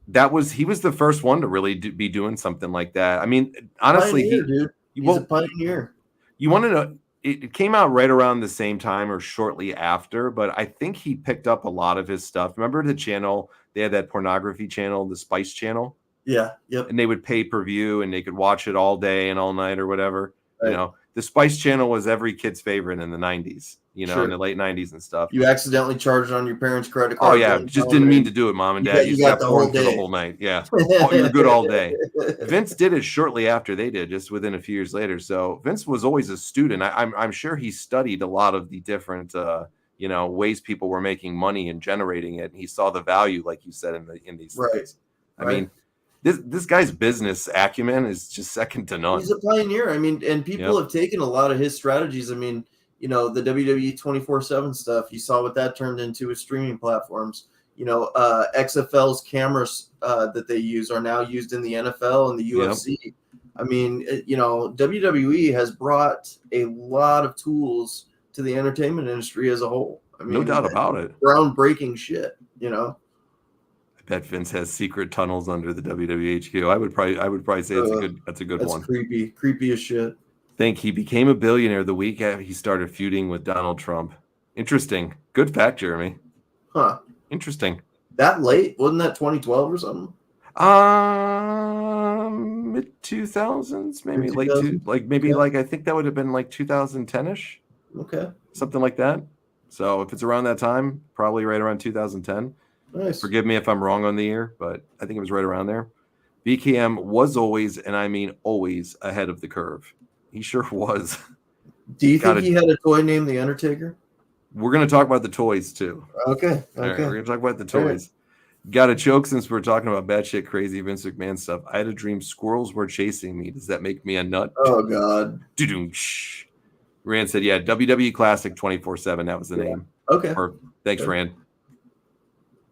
Right. he was the first one to really be doing something like that. I mean, honestly, Pioneer, dude. He's a pioneer. You want to know? It came out right around the same time or shortly after, but I think he picked up a lot of his stuff. Remember the channel? They had that pornography channel, the Spice channel. Yeah. Yep. And they would pay per view and they could watch it all day and all night or whatever. Right. You know, the Spice channel was every kid's favorite in the 90s, you know, Sure. in the late 90s and stuff. You accidentally charged on your parents' credit card. Oh, yeah. Just didn't mean to do it, Mom and Dad. You got the porn whole for the day. whole night. Yeah. Oh, you're good all day. Vince did it shortly after they did, just within a few years later. So Vince was always a student. I'm sure he studied a lot of the different, ways people were making money and generating it. And he saw the value, like you said, in these things. I mean, this guy's business acumen is just second to none. He's a pioneer. I mean, and people have taken a lot of his strategies. I mean, you know, the WWE 24/7 stuff, you saw what that turned into with streaming platforms. You know, XFL's cameras that they use are now used in the NFL and the UFC. Yep. I mean, WWE has brought a lot of tools to the entertainment industry as a whole. I mean, no doubt about it. Groundbreaking shit, you know. Bet Vince has secret tunnels under the WWHQ. I would probably say that's a good one. That's creepy as shit. Think he became a billionaire the week after he started feuding with Donald Trump. Interesting. Good fact, Jeremy. Huh. Interesting. That late? Wasn't that 2012 or something? Mid 2000s, maybe late I think that would have been like 2010ish. Okay. Something like that. So if it's around that time, probably right around 2010. Nice. Forgive me if I'm wrong on the year, but I think it was right around there. BKM was always, and I mean always, ahead of the curve. He sure was. Do you think he had a toy named The Undertaker? We're going to talk about the toys, too. Okay. All right, we're going to talk about the toys. Got a joke since we're talking about batshit crazy Vince McMahon stuff. I had a dream squirrels were chasing me. Does that make me a nut? Oh, God. Rand said, yeah, WWE Classic 24/7. That was the name. Okay. Thanks, Rand.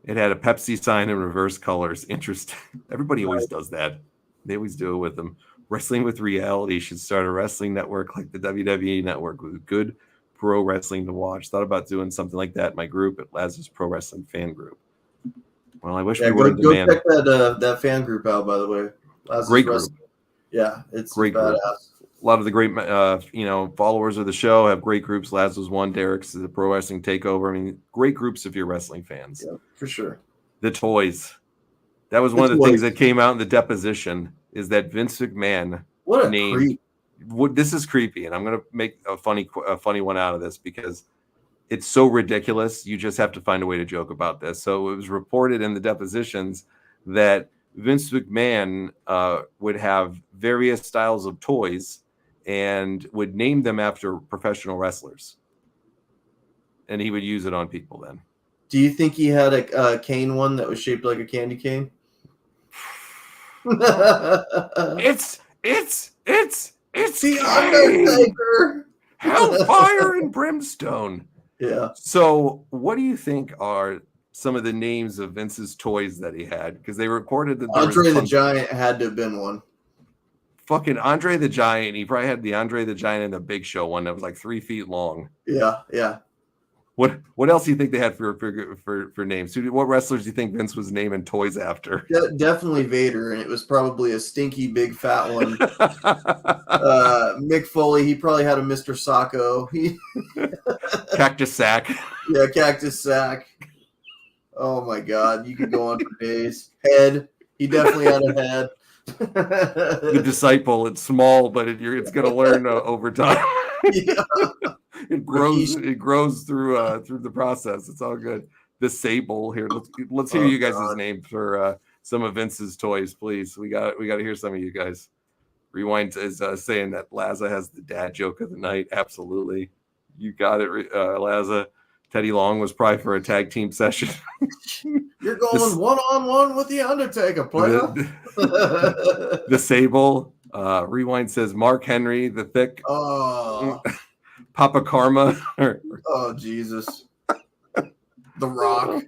It had a Pepsi sign in reverse colors. Interesting. Everybody always does that. They always do it with them. Wrestling with Reality should start a wrestling network like the WWE network with good pro wrestling to watch. Thought about doing something like that in my group at Lazarus Pro Wrestling Fan Group. Well, I wish we were go check that fan group out, by the way. Lazarus great Wrestling. group. Yeah, it's great badass. Group. A lot of the great, followers of the show have great groups. Lazarus one, Derek's the Pro Wrestling Takeover. I mean, great groups if you're wrestling fans. Yeah, for sure. The toys. That was one of the things that came out in the deposition is that Vince McMahon named. This is creepy, and I'm going to make a funny one out of this because it's so ridiculous. You just have to find a way to joke about this. So it was reported in the depositions that Vince McMahon would have various styles of toys and would name them after professional wrestlers. And he would use it on people then. Do you think he had a cane one that was shaped like a candy cane? It's the Undertaker. Hellfire and brimstone. Yeah. So what do you think are some of the names of Vince's toys that he had? Because they reported that Andre the Giant had to have been one. Fucking Andre the Giant. He probably had the Andre the Giant in the Big Show one that was like 3 feet long. Yeah, yeah. What else do you think they had for names? What wrestlers do you think Vince was naming toys after? Definitely Vader, and it was probably a stinky big fat one. Mick Foley, he probably had a Mr. Sacco. Cactus Sack. Yeah, Cactus Sack. Oh my God, you could go on for days. Head, he definitely had a head. The Disciple, it's small, but it's going to learn over time. Yeah. It grows through the process. It's all good. The Sable here. Let's hear you guys' name for some of Vince's toys, please. We got to hear some of you guys. Rewind is saying that Laza has the dad joke of the night. Absolutely, you got it, Laza. Teddy Long was probably for a tag team session. You're going one-on-one with the Undertaker, player. The Sable. Rewind says Mark Henry, the Thick. Oh. Papa Karma. Oh, Jesus. The Rock.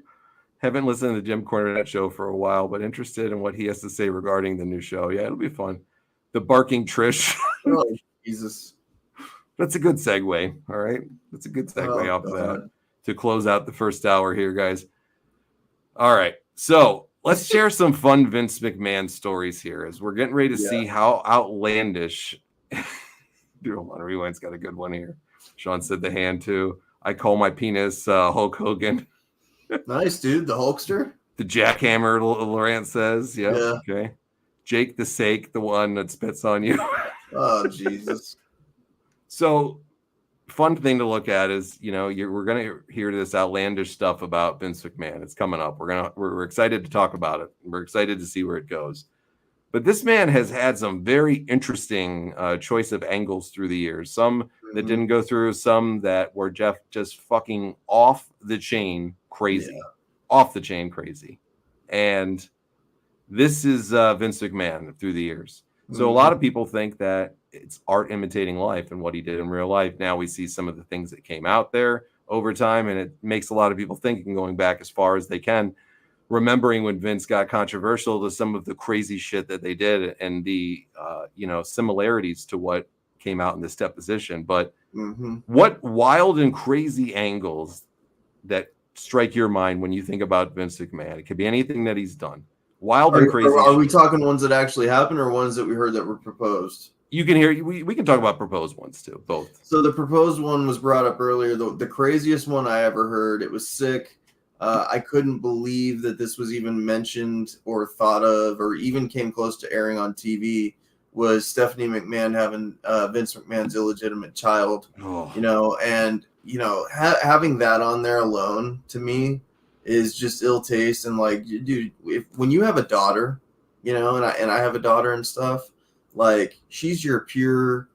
Haven't listened to the Jim Cornette show for a while, but interested in what he has to say regarding the new show. Yeah, it'll be fun. The Barking Trish. Oh, Jesus. That's a good segue. All right. That's a good segue off of that to close out the first hour here, guys. All right. So let's share some fun Vince McMahon stories here as we're getting ready to see how outlandish. Dude, hold on. Rewind's got a good one here. Sean said the hand too. I call my penis Hulk Hogan. Nice, dude. The Hulkster. The jackhammer, Laurent says. Yeah. Okay. Jake the Sake, the one that spits on you. Oh, Jesus. So, fun thing to look at is, we're going to hear this outlandish stuff about Vince McMahon. It's coming up. We're excited to talk about it. We're excited to see where it goes. But this man has had some very interesting choice of angles through the years. Some that didn't go through, some that were just fucking off the chain crazy. Yeah. Off the chain crazy. And this is Vince McMahon through the years. So a lot of people think that it's art imitating life and what he did in real life. Now we see some of the things that came out there over time, and it makes a lot of people thinking, going back as far as they can, remembering when Vince got controversial to some of the crazy shit that they did and the similarities to what came out in this deposition. But what wild and crazy angles that strike your mind when you think about Vince McMahon? It could be anything that he's done. Wild and crazy. Are we talking ones that actually happened or ones that we heard that were proposed? You can hear. We can talk about proposed ones too. Both. So the proposed one was brought up earlier. The craziest one I ever heard. It was sick. I couldn't believe that this was even mentioned or thought of or even came close to airing on TV. Was Stephanie McMahon having Vince McMahon's illegitimate child? Having that on there alone to me is just ill taste. And like, dude, when you have a daughter, and I have a daughter and stuff, like she's your pure,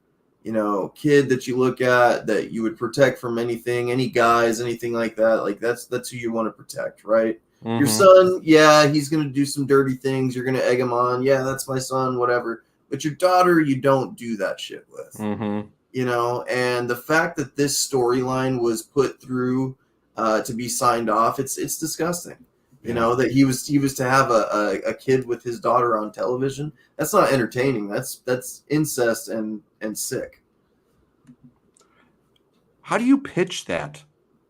kid that you look at that you would protect from anything, any guys, anything like that. Like that's who you want to protect, right? Your son, yeah, he's going to do some dirty things. You're going to egg him on. Yeah, that's my son, whatever. But your daughter, you don't do that shit with, and the fact that this storyline was put through to be signed off, it's disgusting. That he was to have a kid with his daughter on television. That's not entertaining. That's incest and sick. How do you pitch that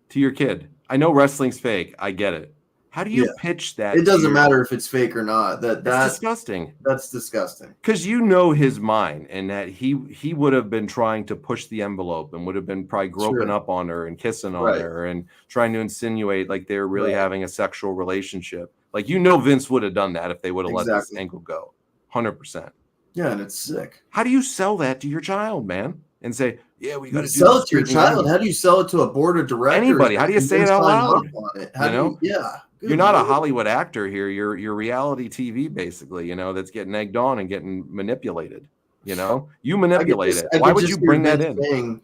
to your kid? I know wrestling's fake. I get it. How do you pitch that? It doesn't matter if it's fake or not. That's disgusting. That's disgusting. Because his mind, and that he would have been trying to push the envelope and would have been probably groping up on her and kissing on her and trying to insinuate like they're really having a sexual relationship. Like Vince would have done that if they would have let this angle go. 100%. Yeah, and it's sick. How do you sell that to your child, man? And say, yeah, we got to sell it to your child. How do you sell it to a board of directors? Anybody? How do you say it out loud? Yeah. You're not a Hollywood actor here. You're reality TV, basically, that's getting egged on and getting manipulated. You manipulate it. Why would you bring that in? Saying,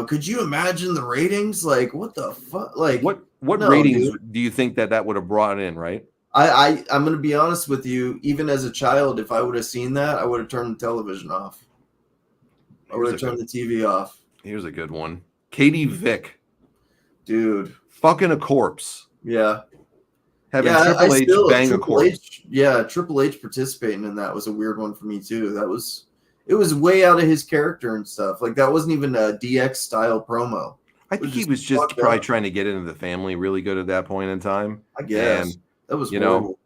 could you imagine the ratings? Like, what the fuck? Like, what ratings do you think that would have brought in, right? I'm going to be honest with you. Even as a child, if I would have seen that, I would have turned the television off. I would have turned the TV off. Here's a good one. Katie Vick. Dude. Fucking a corpse. Yeah. Having Triple H bang a corpse. Triple H participating in that was a weird one for me too. it was way out of his character and stuff. Like that wasn't even a DX style promo. I think he was just probably trying to get into the family really good at that point in time. I guess. And, that was horrible.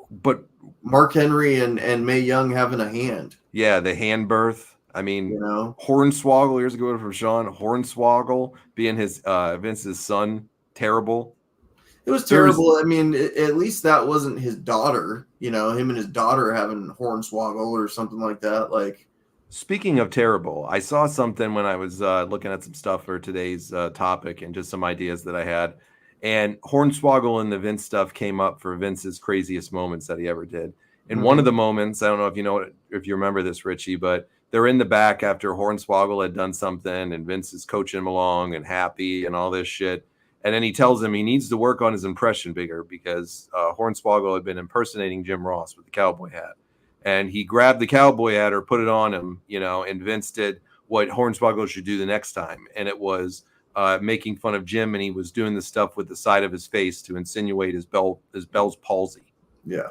But Mark Henry and Mae Young having a hand. Yeah, the hand birth. I mean, Hornswoggle, years ago from Sean, Hornswoggle being his Vince's son, terrible. It was terrible. I mean, at least that wasn't his daughter, him and his daughter having Hornswoggle or something like that. Like, speaking of terrible, I saw something when I was looking at some stuff for today's topic and just some ideas that I had. And Hornswoggle and the Vince stuff came up for Vince's craziest moments that he ever did. And one of the moments, I don't know if you remember this, Richie, but they're in the back after Hornswoggle had done something and Vince is coaching him along and happy and all this shit. And then he tells him he needs to work on his impression bigger because Hornswoggle had been impersonating Jim Ross with the cowboy hat. And he grabbed the cowboy hat or put it on him, and Vince did what Hornswoggle should do the next time. And it was making fun of Jim, and he was doing the stuff with the side of his face to insinuate his Bell's palsy. Yeah.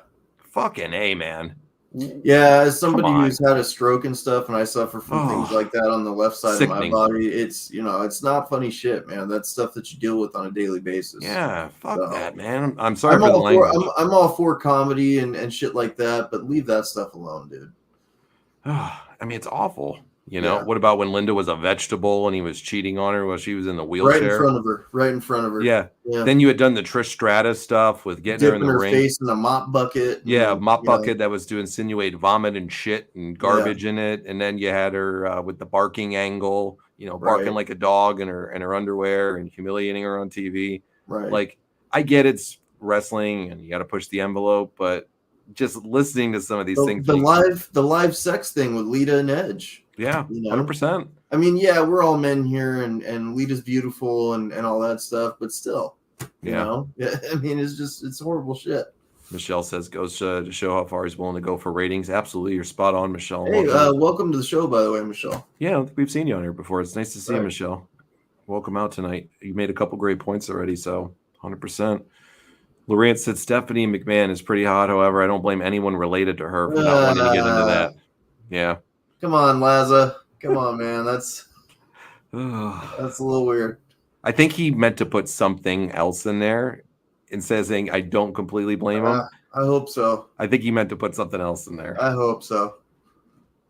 Fucking A, man. Yeah, as somebody who's had a stroke and stuff, and I suffer from things like that on the left side of my body, it's it's not funny shit, man. That's stuff that you deal with on a daily basis. Yeah, fuck that, man. I'm sorry for the language. I'm all for comedy and shit like that, but leave that stuff alone, dude. I mean, it's awful. What about when Linda was a vegetable and he was cheating on her while she was in the wheelchair? Right in front of her. Yeah. Then you had done the Trish Stratus stuff with getting her in the ring. Face in a mop bucket. Yeah, mop bucket that was to insinuate vomit and shit and garbage in it. And then you had her with the barking angle, barking like a dog in her underwear and humiliating her on TV. Right. Like, I get it's wrestling and you got to push the envelope, but just listening to some of these things. The live sex thing with Lita and Edge. Yeah, 100%. I mean, yeah, we're all men here, and Lita's beautiful and all that stuff, but still, you know, I mean, it's horrible shit. Michelle says goes to show how far he's willing to go for ratings. Absolutely, you're spot on, Michelle. Hey, welcome to the show, by the way, Michelle. Yeah, I don't think we've seen you on here before. It's nice to see you, Michelle. Welcome out tonight. You made a couple great points already, so 100%. Lorraine said Stephanie McMahon is pretty hot. However, I don't blame anyone related to her for not wanting to get into that. Yeah. Come on, Laza. Come on, man. That's a little weird. I think he meant to put something else in there instead of saying I don't completely blame him. I hope so. I think he meant to put something else in there. I hope so.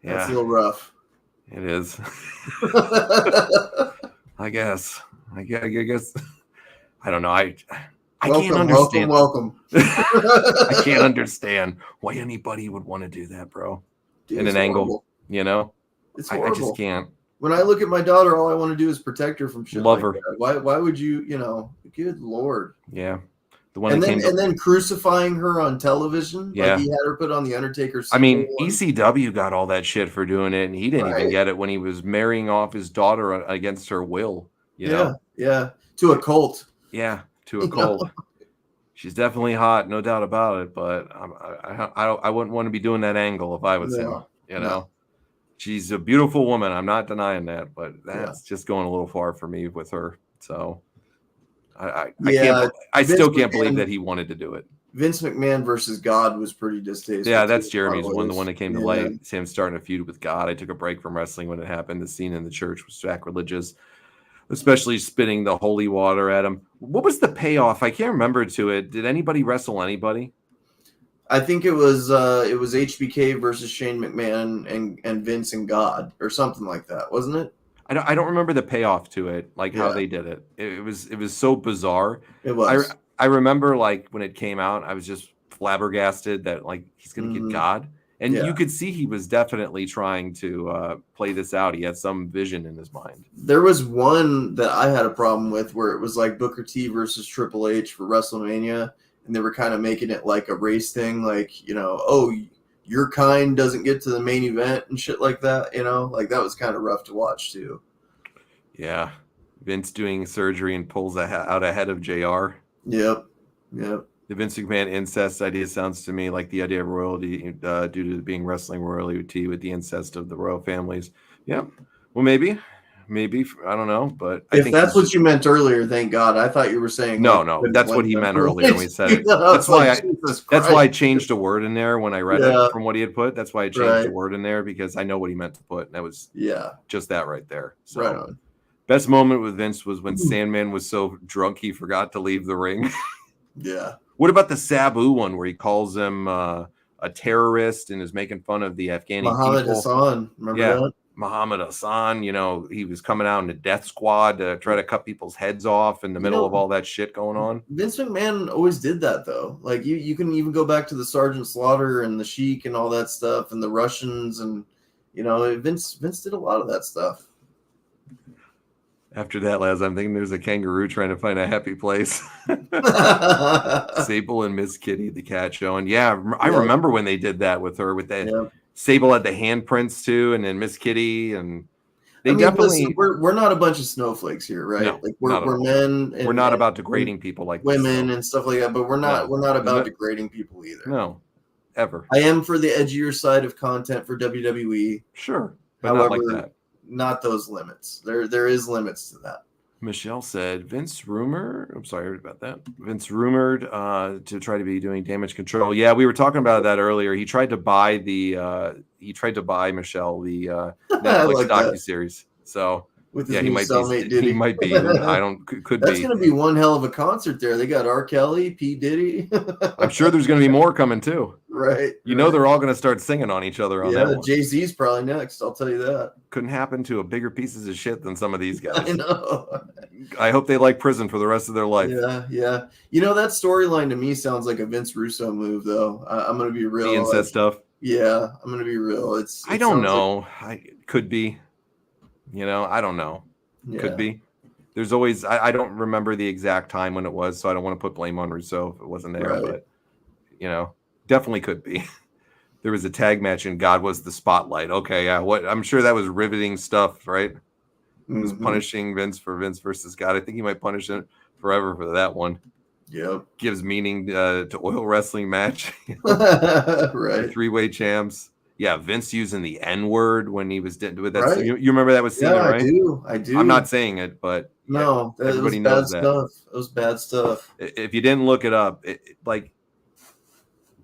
Yeah. That's a little rough. It is. I guess. I guess. I don't know. I can't understand. Welcome. I can't understand why anybody would want to do that, bro. Dude, in an angle, it's I just can't. When I look at my daughter, all I want to do is protect her from shit. Love like her. That. Why would you? Good Lord. Yeah. The one and then crucifying her on television. Yeah. Like he had her put on the Undertaker's. I mean, ECW got all that shit for doing it, and he didn't even get it when he was marrying off his daughter against her will. You know? Yeah. To a cult. Yeah, to a cult. She's definitely hot, no doubt about it. But I wouldn't want to be doing that angle if I was him. No. She's a beautiful woman. I'm not denying that, but that's just going a little far for me with her. So I still can't believe that he wanted to do it. Vince McMahon versus God was pretty distasteful. Yeah, that's Jeremy's one. The one that came to light. It's him starting a feud with God. I took a break from wrestling when it happened. The scene in the church was sacrilegious, especially spitting the holy water at him. What was the payoff? I can't remember to it. Did anybody wrestle anybody? I think it was HBK versus Shane McMahon and Vince and God or something like that, wasn't it? I don't remember the payoff to it, like how they did it. It was so bizarre. It was. I remember like when it came out, I was just flabbergasted that like he's gonna get God. And you could see he was definitely trying to play this out. He had some vision in his mind. There was one that I had a problem with where it was like Booker T versus Triple H for WrestleMania. And they were kind of making it like a race thing. Like, your kind doesn't get to the main event and shit like that. Like that was kind of rough to watch too. Yeah. Vince doing surgery and pulls out ahead of JR. Yep. The Vince McMahon incest idea sounds to me like the idea of royalty due to being wrestling royalty with the incest of the royal families. Yep. Well, maybe. maybe. I don't know, but I If think that's what you meant earlier, thank God. I thought you were saying no. That's what he meant earlier when we said it. That's That's why I changed a word in there when I read it from what he had put. That's why I changed a word in there because I know what he meant to put, and that was just that right there. So, right on. Best moment with Vince was when Sandman was so drunk he forgot to leave the ring. Yeah. What about the Sabu one where he calls him a terrorist and is making fun of the Afghani Muhammad people? Hassan, remember that? Muhammad Hassan, he was coming out in a death squad to try to cut people's heads off in the middle of all that shit going on. Vince McMahon always did that, though. Like, you can even go back to the Sergeant Slaughter and the Sheik and all that stuff and the Russians and, Vince did a lot of that stuff. After that, Laz, I'm thinking there's a kangaroo trying to find a happy place. Sable and Miss Kitty, the cat show. And I remember when they did that with her, with that. Sable had the handprints too, and then Miss Kitty, and listen, we're not a bunch of snowflakes here, right? No, like we're men. And, we're not about degrading people like women this, and stuff like that, but we're not about degrading people either. No, ever. I am for the edgier side of content for WWE. Sure, but however, not like that. Not those limits. There is limits to that. Michelle said Vince rumored. I'm sorry about that. Vince rumored to try to be doing damage control. Yeah, we were talking about that earlier. He tried to buy Michelle the Netflix docuseries. So with his new cellmate, he might be. I don't. Could That's be. going to be one hell of a concert there. They got R. Kelly, P. Diddy. I'm sure there's going to be more coming too. Right. They're all going to start singing on each other on that one. Jay-Z's probably next. I'll tell you that. Couldn't happen to a bigger pieces of shit than some of these guys. I know. I hope they like prison for the rest of their life. Yeah. That storyline to me sounds like a Vince Russo move, though. I'm going to be real. The incest stuff. Yeah, I'm going to be real. I don't know. Could be. I don't know. Yeah. Could be. There's always. I don't remember the exact time when it was, so I don't want to put blame on Russo if it wasn't there. Right. But definitely could be. There was a tag match and God was the spotlight. Okay, yeah. I'm sure that was riveting stuff, right? He was punishing Vince for Vince versus God. I think he might punish it forever for that one. Yep. Gives meaning to oil wrestling match. Right. Three-way champs. Yeah, Vince using the N-word when he was with that. Right. You remember that was Cena, right? I do. I'm not saying it, but no, everybody knows that. It was bad stuff. If you didn't look it up,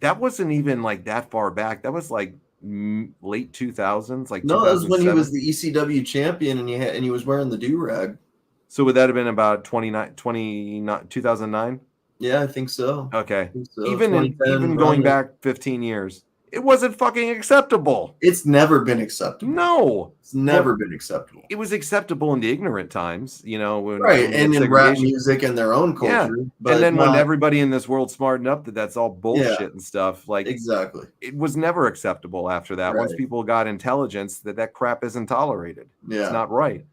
that wasn't even like that far back. That was like late 2000s. Like no, that was when he was the ECW champion and he was wearing the do-rag. So would that have been about 2009? Yeah, I think so. Okay. Even going back 15 years. It wasn't fucking acceptable. It's never been acceptable. No. It's never been acceptable. It was acceptable in the ignorant times, when and in rap music and their own culture. Yeah. But and then when everybody in this world smartened up that's all bullshit and stuff, exactly. It was never acceptable after that. Right. Once people got intelligence that crap isn't tolerated. Yeah. It's not right.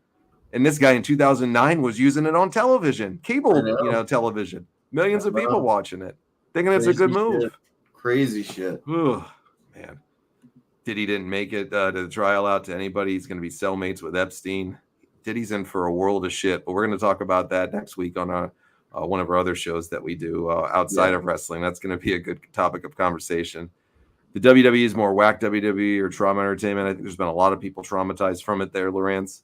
And this guy in 2009 was using it on television, cable, television. Millions of people watching it, thinking it's a good move. Shit. Crazy shit. Ugh. Man, Diddy didn't make it to the trial out to anybody. He's going to be cellmates with Epstein. Diddy's in for a world of shit, but we're going to talk about that next week on one of our other shows that we do outside of wrestling. That's going to be a good topic of conversation. The WWE is more whack WWE or trauma entertainment. I think there's been a lot of people traumatized from it there, Lawrence.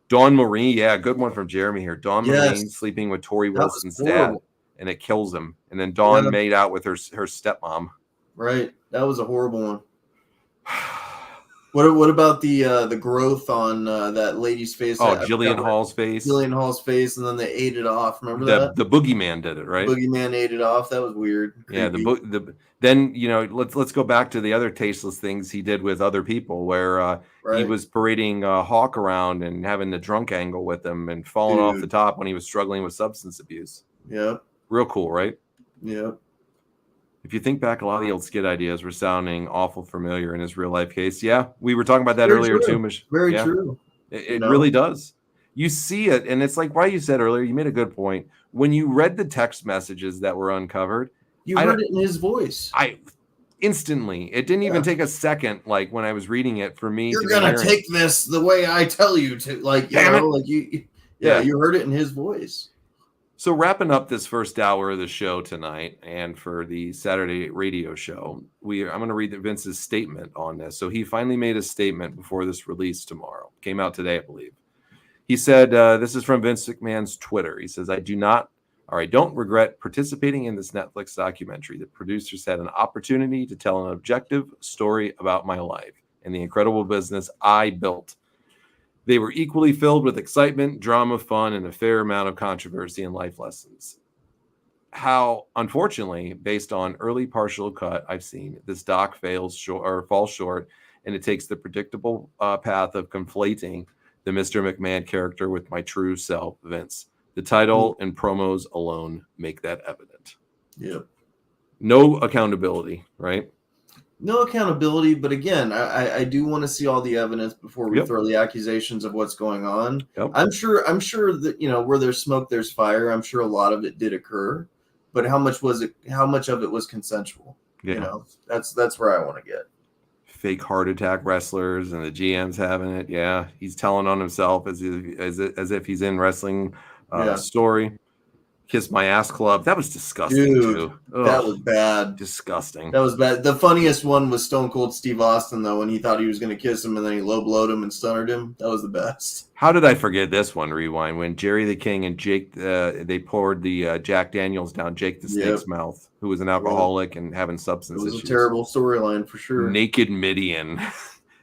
Dawn Marie, good one from Jeremy here. Dawn Marie sleeping with Tori Wilson's dad, and it kills him. And then Dawn made out with her stepmom. Right. That was a horrible one. What about the growth on that lady's face? Oh, Jillian Hall's face. Jillian Hall's face, and then they ate it off. Remember that? The boogeyman did it, right? The boogeyman ate it off. That was weird. Creepy. Yeah. Then let's go back to the other tasteless things he did with other people, where he was parading Hawk around and having the drunk angle with him and falling off the top when he was struggling with substance abuse. Yeah. Real cool, right? Yeah. If you think back, a lot of the old skit ideas were sounding awful familiar in his real life case. Yeah, we were talking about that earlier too. Very true. It really does. You see it, and it's like why you said earlier. You made a good point. When you read the text messages that were uncovered, you heard it in his voice. Instantly. It didn't even take a second. Like when I was reading it, for me, you're gonna take this the way I tell you to. Like you heard it in his voice. So wrapping up this first hour of the show tonight, and for the Saturday radio show, I'm going to read Vince's statement on this. So he finally made a statement before this release tomorrow. Came out today, I believe. He said, this is from Vince McMahon's Twitter. He says, I don't regret participating in this Netflix documentary. The producers had an opportunity to tell an objective story about my life and the incredible business I built. They were equally filled with excitement, drama, fun, and a fair amount of controversy and life lessons. How, unfortunately, based on early partial cut I've seen, this doc falls short, and it takes the predictable path of conflating the Mr. McMahon character with my true self, Vince. The title and promos alone make that evident. Yep. No accountability, right? No accountability, but again, I do want to see all the evidence before we throw the accusations of what's going on. Yep. I'm sure that, where there's smoke, there's fire. I'm sure a lot of it did occur, but how much of it was consensual? Yeah. That's where I want to get. Fake heart attack wrestlers and the GM's having it. Yeah. He's telling on himself as if he's in wrestling story. Kiss My Ass Club. That was disgusting, too. Ugh, that was bad. Disgusting. That was bad. The funniest one was Stone Cold Steve Austin, though, when he thought he was going to kiss him and then he low-blowed him and stunnered him. That was the best. How did I forget this one, Rewind? When Jerry the King and Jake, they poured the Jack Daniels down Jake the Snake's mouth, who was an alcoholic and having substance issues. It was a terrible storyline for sure. Naked Midian.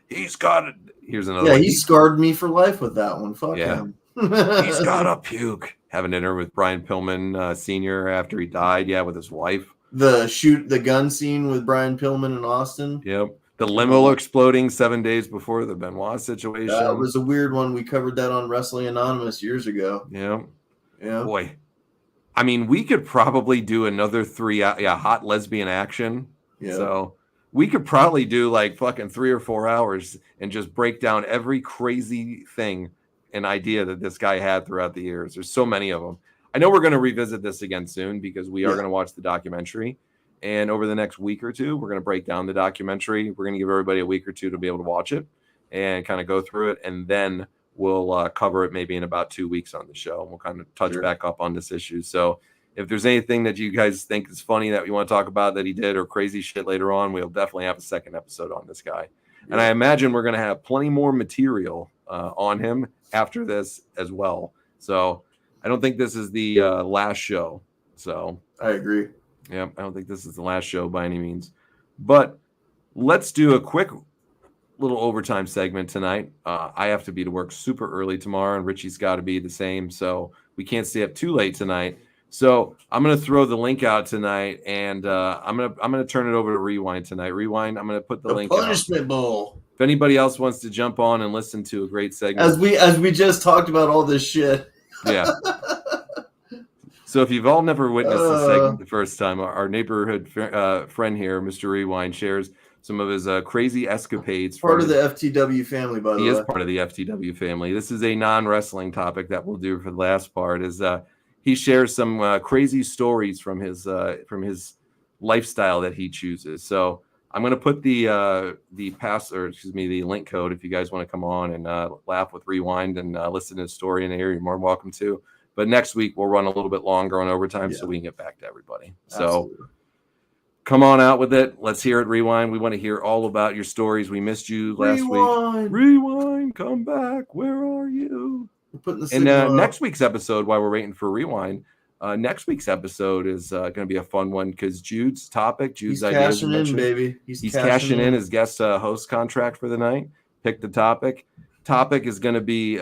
He's got it. Here's another one. Yeah, he scarred me for life with that one. Fuck him. He's got a puke. Having dinner with Brian Pillman Sr. after he died, with his wife. The gun scene with Brian Pillman in Austin. Yep. The limo exploding 7 days before the Benoit situation. That was a weird one. We covered that on Wrestling Anonymous years ago. Yeah. Yeah. Boy. I mean, we could probably do another 3 hot lesbian action. Yeah. So we could probably do like fucking 3 or 4 hours and just break down every crazy thing and idea that this guy had throughout the years. There's so many of them. I know we're going to revisit this again soon because we are going to watch the documentary. And over the next week or two, we're going to break down the documentary. We're going to give everybody a week or two to be able to watch it and kind of go through it. And then we'll cover it maybe in about 2 weeks on the show. And we'll kind of touch back up on this issue. So if there's anything that you guys think is funny that you want to talk about that he did or crazy shit later on, we'll definitely have a second episode on this guy. Yeah. And I imagine we're going to have plenty more material on him after this as well. So I don't think this is the last show. So I agree. Yeah, I don't think this is the last show by any means. But let's do a quick little overtime segment tonight. I have to be to work super early tomorrow, and Richie's got to be the same. So we can't stay up too late tonight. So I'm going to throw the link out tonight, and I'm gonna turn it over to Rewind tonight. Rewind, I'm going to put the link Punishment Bowl. If anybody else wants to jump on and listen to a great segment. As we just talked about all this shit. Yeah. So if you've all never witnessed this segment the first time, our neighborhood friend here, Mr. Rewind, shares some of his crazy escapades. Part of the FTW family, by the way. He is part of the FTW family. This is a non-wrestling topic that we'll do for the last part. Is he shares some crazy stories from his lifestyle that he chooses. So I'm going to put the link code if you guys want to come on and laugh with Rewind and listen to his story in the area. You're more than welcome to. But next week we'll run a little bit longer on overtime so we can get back to everybody. So come on out with it. Let's hear it, Rewind. We want to hear all about your stories. We missed you last week. Rewind, come back. Where are you? And next week's episode, while we're waiting for Rewind, next week's episode is going to be a fun one because Jude's he's ideas. Cashing in, baby. He's cashing in his guest host contract for the night. Pick the topic. Topic is going to be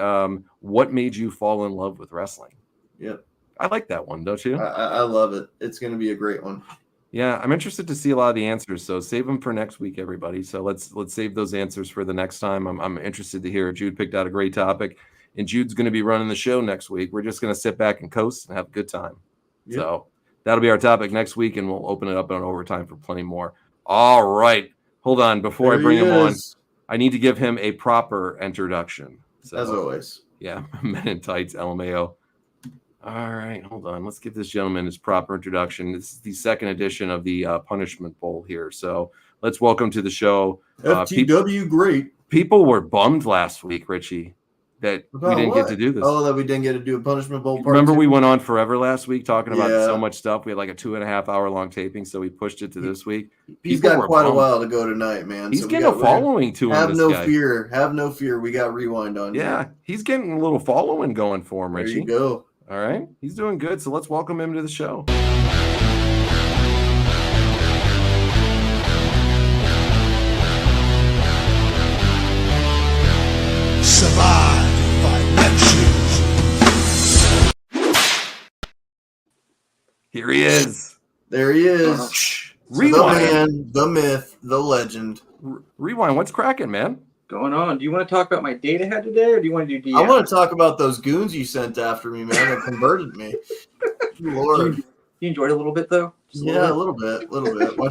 what made you fall in love with wrestling. Yep. I like that one, don't you? I love it. It's going to be a great one. Yeah, I'm interested to see a lot of the answers. So save them for next week, everybody. So let's save those answers for the next time. I'm interested to hear. Jude picked out a great topic, and Jude's going to be running the show next week. We're just going to sit back and coast and have a good time. Yep. So that'll be our topic next week, and we'll open it up on overtime for plenty more. All right. Hold on. Before I bring him on, I need to give him a proper introduction. So, as always. Yeah, Men in Tights, LMAO. All right, hold on. Let's give this gentleman his proper introduction. This is the second edition of the Punishment Bowl here. So let's welcome to the show. FTW great. People were bummed last week, Richie. that we About didn't get what? to do this. Oh, that we didn't get to do a Punishment Bowl part Remember 2? we went on forever last week talking about Yeah. so much stuff. We had like a 2.5 hour long taping, so we pushed it to this week. He's People got were quite a bummed. while to go tonight, man. He's So getting a following to him. have This no guy. fear. Have no fear. We got Rewind on. Yeah, here. he's getting a little following going for him, There Richie. you go. All right, he's doing good. So let's welcome him to the show. Survive by web shoes. Here he is. There he is. Rewind. The man, the myth, the legend. Rewind. What's cracking, man? Going on. Do you want to talk about my date I had today, or do you want to do DM? I want to talk about those goons you sent after me, man. That converted me. Lord. You enjoyed it a little bit, though? Yeah, a little bit.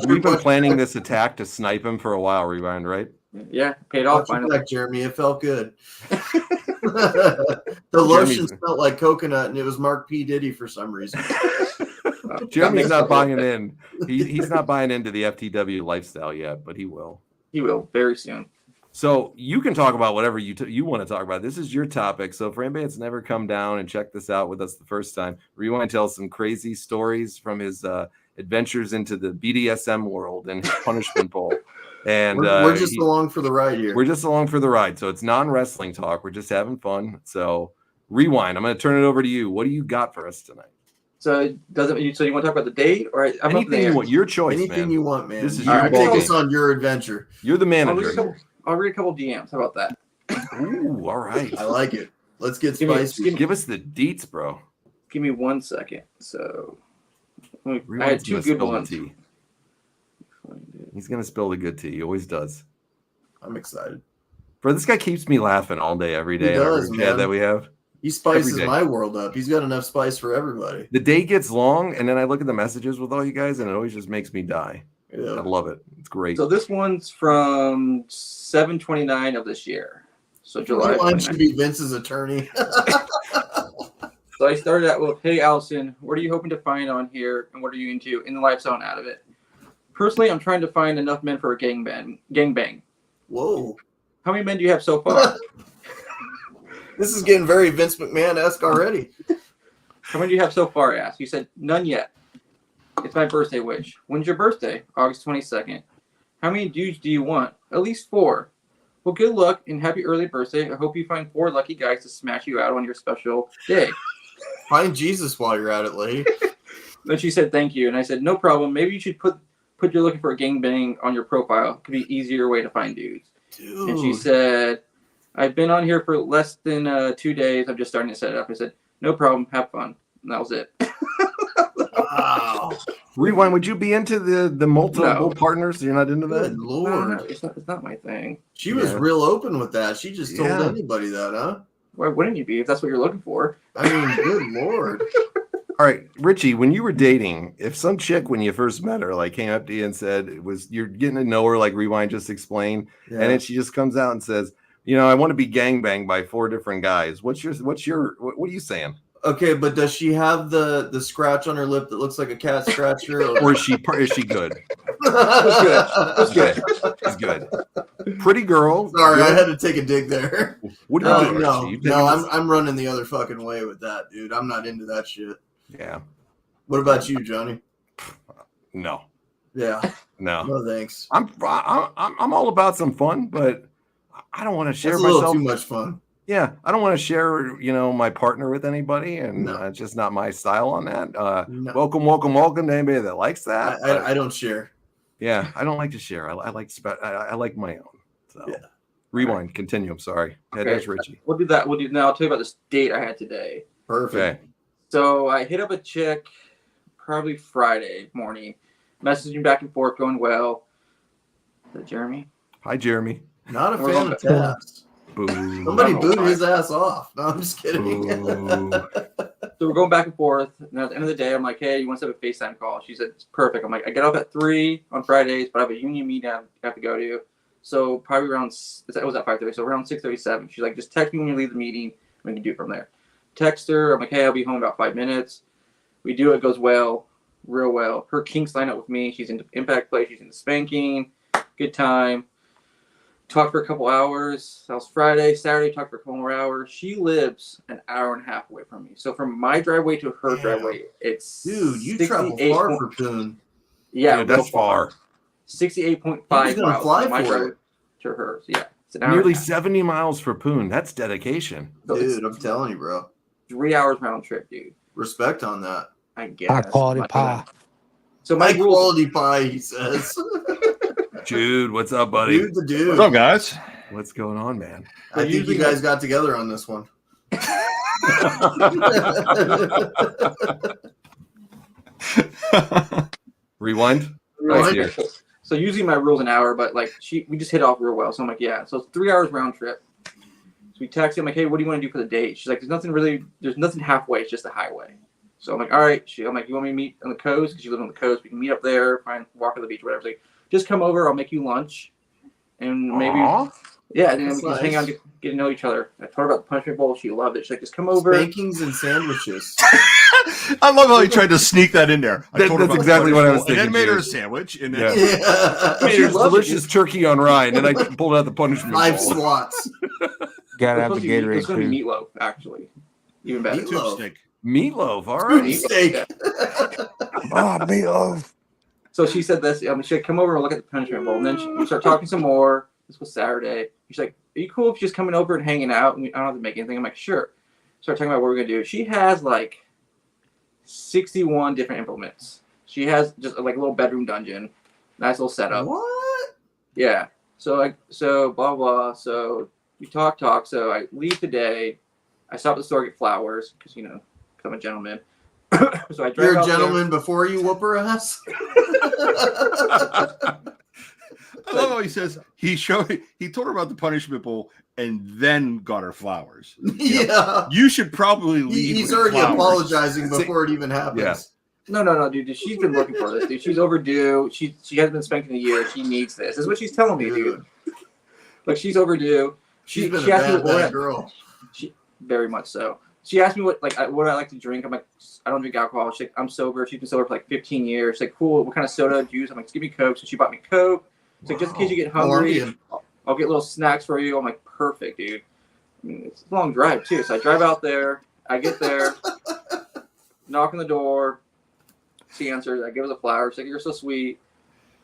We've been planning this attack to snipe him for a while, Rewind, right? Yeah, paid off finally. Back, Jeremy. It felt good. The lotion smelled like coconut, and it was Mark P. Diddy for some reason. Jeremy's not buying in. He's not buying into the FTW lifestyle yet, but he will. He will very soon. So you can talk about whatever you want to talk about. This is your topic. So for anybody that's never come down and checked this out with us the first time, Rewind tells some crazy stories from his adventures into the BDSM world and his punishment bowl. And we're just along for the ride here. We're just along for the ride. So it's non-wrestling talk. We're just having fun. So Rewind, I'm going to turn it over to you. What do you got for us tonight? So you want to talk about the date, or anything you want? Your choice, anything man. you want, man. This is your your focus on your adventure. You're the manager. I'll read a couple DMs. How about that? Ooh, all right. I like it. Let's get spicy. Give us the deets, bro. Give me 1 second. So I Rewind's had two good ones. He's gonna spill the good tea. He always does. I'm excited. Bro, this guy keeps me laughing all day, every day. He does, man. That we have. He spices my world up. He's got enough spice for everybody. The day gets long, and then I look at the messages with all you guys, and it always just makes me die. Yeah. I love it. It's great. So this one's from 7/29 of this year. So July. Rewind should be Vince's attorney. So I started out with, "Hey Allison, what are you hoping to find on here, and what are you into in the life zone out of it? Personally, I'm trying to find enough men for a gangbang. Whoa. How many men do you have so far? This is getting very Vince McMahon-esque already. How many do you have so far, I asked. You said, none yet. It's my birthday wish. When's your birthday? August 22nd. How many dudes do you want? At least 4. Well, good luck and happy early birthday. I hope you find 4 lucky guys to smash you out on your special day. Find Jesus while you're at it, lady. Then she said, thank you. And I said, no problem. Maybe you should put you're looking for a gangbang on your profile. It could be an easier way to find dudes. Dude. And she said, I've been on here for less than 2 days. I'm just starting to set it up. I said, no problem. Have fun. And that was it. Wow. Rewind, would you be into the multiple partners? You're not into that? Good Lord. No, it's not my thing. She was real open with that. She just told anybody that, huh? Why wouldn't you be if that's what you're looking for? I mean, good Lord. All right, Richie, when you were dating, if some chick, when you first met her, like came up to you and said, you're getting to know her, like Rewind just explained, and then she just comes out and says, I want to be gangbanged by 4 different guys. What are you saying? Okay, but does she have the scratch on her lip that looks like a cat scratcher? Or is she good? It's good. She's good. Pretty girl. Sorry, I had to take a dig there. What do you do? No, I'm running the other fucking way with that, dude. I'm not into that shit. Yeah. What about you, Johnny? No. Yeah. No, thanks. I'm all about some fun, but I don't want to share That's myself. A little too much fun. Yeah, I don't want to share, my partner with anybody, and it's just not my style on that. No. Welcome to anybody that likes that. I don't share. Yeah, I don't like to share. I like my own. So, yeah. Rewind. Continue. I'm sorry. Okay. There's Richie. We'll do that. Now I'll tell you about this date I had today. Perfect. Okay. So I hit up a chick probably Friday morning, messaging back and forth, going well. Is that Jeremy? Hi, Jeremy. Not a fan of tabs. Boo. Somebody booed his ass off. No, I'm just kidding. So we're going back and forth. And at the end of the day, I'm like, hey, you want to have a FaceTime call? She said, it's perfect. I'm like, I get off at 3 on Fridays, but I have a union meeting I have to go to. So probably around, it was at 5:30, so around 6:37. She's like, just text me when you leave the meeting. We can do it from there. Text her. I'm like, hey, I'll be home in about 5 minutes. We do it. Goes well, real well. Her kinks line up with me. She's into impact play. She's into spanking. Good time. Talked for a couple hours. That was Friday. Saturday, talked for a couple more hours. She lives an hour and a half away from me. So from my driveway to her driveway, it's Dude, you travel far for Poon. Yeah, Dude, that's far. 68.5 He's gonna miles fly from my for driveway it. to hers. Yeah, it's an hour Nearly and a half. 70 miles for Poon. That's dedication. So Dude, I'm telling you, bro. 3 hours round trip, dude. Respect on that. I guess. High quality pie. So my High rules. quality pie, he says. Jude, what's up, buddy? Dude, the dude. What's up, guys? What's going on, man? I think you guys got together on this one. Rewind. Right. Here. So usually my rule's an hour, but like we just hit off real well. So I'm like, yeah. So it's 3 hours round trip. So we text. I'm like, hey, what do you want to do for the date? She's like, there's nothing halfway. It's just a highway. So I'm like, all right. I'm like, you want me to meet on the coast? Because you live on the coast. We can meet up there, walk to the beach, whatever. She's like, just come over. I'll make you lunch, and maybe, yeah, and then we can just hang out, and get to know each other. I told her about the punishment bowl. She loved it. She's like, just come over. Spankings and sandwiches. I love how he tried to sneak that in there. I told her That's about exactly what I was and thinking, then made her a dude. sandwich. And Yeah. then Made her delicious turkey on rye, and then I pulled out the punishment 5 bowl. Gotta slots. have the It's Gatorade going to be too. meatloaf, actually. Even better. Meatloaf. tube stick. Meatloaf, all right. Steak. Yeah. Oh, meatloaf. So she said this. She said, come over and look at the punishment bowl. And then we start talking some more. This was Saturday. She's like, are you cool if you're just coming over and hanging out? And I don't have to make anything. I'm like, sure. Start talking about what we're going to do. She has like 61 different implements. She has just like a little bedroom dungeon. Nice little setup. What? Yeah. So blah, blah. So we talk. So I leave today. I stop at the store to get flowers because, I'm a gentleman. So I drive You're a out there. gentleman before you whoop her ass? I love how he says he told her about the punishment bowl and then got her flowers. Yeah. You should probably leave. He's with already flowers. apologizing before it even happens. Yeah. No, dude. She's been looking for this, dude. She's overdue. She hasn't been spanked in a year. She needs this. This is what she's telling me, dude. Like, she's overdue. She's been she a asked me bad girl. Very much so. She asked me what I like to drink. I'm like, I don't drink alcohol. She's like, I'm sober. She's been sober for like 15 years. She's like, cool. What kind of soda, juice? I'm like, give me Coke. So she bought me Coke. She's like, just in case you get hungry, I'll get little snacks for you. I'm like, perfect, dude. I mean, it's a long drive too. So I drive out there. I get there, knock on the door. She answers. I give her the flowers. She's like, you're so sweet.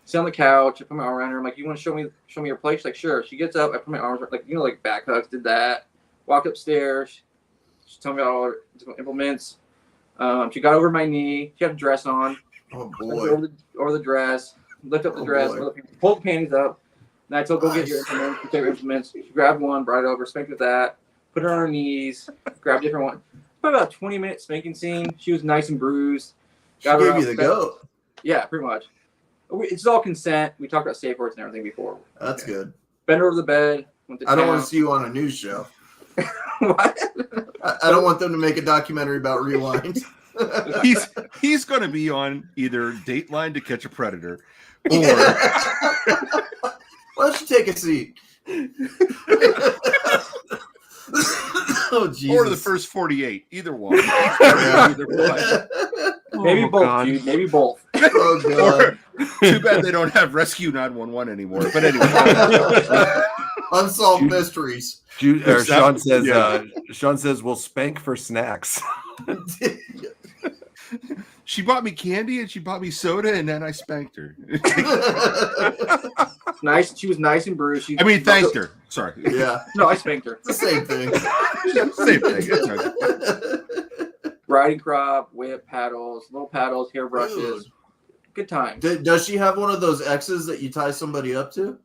Sit on the couch. I put my arm around her. I'm like, you want to show me your place? She's like, sure. She gets up. I put my arms like back hugs. Did that. Walked upstairs. She told me about all her implements. She got over my knee. She had a dress on. Oh, boy. Over the dress. Lift up the Oh, dress. boy. Pull the panties up. And I told her, go get your implements. Take your implements. She grabbed one, brought it over, spanked with that. Put her on her knees. Grabbed a different one. Probably about a 20-minute spanking scene. She was nice and bruised. She gave you the goat. Yeah, pretty much. It's all consent. We talked about safe words and everything before. That's good. Bend her over the bed. I don't want to see you on a news show. What? I don't want them to make a documentary about Rewind. He's going to be on either Dateline to Catch a Predator, or Why don't you take a seat? Oh, Jesus. or the first 48. Either one. Either one. Maybe Oh, both, God. dude. Maybe both. Oh, God. Or, too bad they don't have Rescue 911 anymore. But anyway. Unsolved mysteries. Sean says, Yeah. Sean says, we'll spank for snacks. She bought me candy and she bought me soda, and then I spanked her. Nice. She was nice and bruised. Thanked her. Sorry. Yeah, No, I spanked her. it's the same thing. Same thing. It's okay. Riding crop, whip, paddles, little paddles, hair brushes. Dude. Good time. Does she have one of those X's that you tie somebody up to?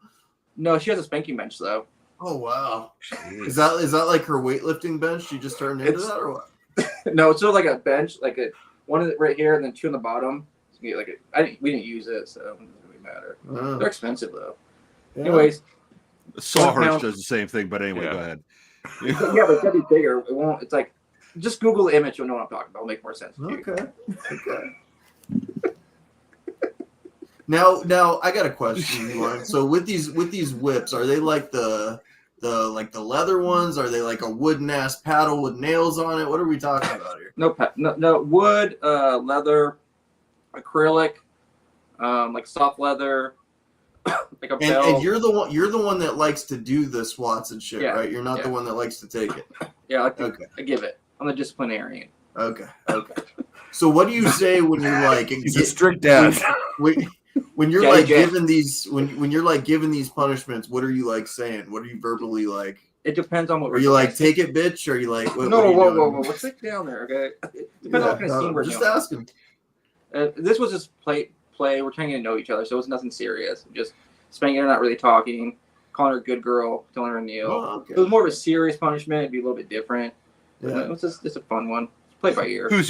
No, she has a spanking bench though. Oh, wow. Is that like her weightlifting bench? She just turned into that, or what? No, it's sort of like a bench, like one right here and then two on the bottom. So you get we didn't use it, so it doesn't really matter. Oh. They're expensive though. Yeah. Anyways, Sawhurst does the same thing, but anyway, Yeah. go ahead. yeah, but it's gotta be bigger. It won't. It's like just Google the image, you'll know what I'm talking about. It'll make more sense. To you. Okay. Now I got a question, Lauren. So with these whips, are they like the leather ones? Are they like a wooden ass paddle with nails on it? What are we talking about here? No wood, leather, acrylic, like soft leather. like a bell. And you're the one that likes to do the swats and shit, Yeah, right? You're not the yeah. one that likes to take it. Yeah, Okay. I give it. I'm the disciplinarian. Okay. So what do you say when you're like He's a strict dad. when you're Daddy like Jack. giving these when you're like giving these punishments? What are you like saying? What are you verbally like? It depends on what. Are you like take it, bitch? Or are you like what No, are you whoa, doing? whoa, sit down there, okay? It depends on what kind of scene we're just doing. asking. This was just play. We're trying to know each other, so it was nothing serious. Just spanking her, not really talking, calling her a good girl, telling her to kneel. Oh, okay. If it was more of a serious punishment, it'd be a little bit different. Yeah. It was just a fun one. Play by ear. Who's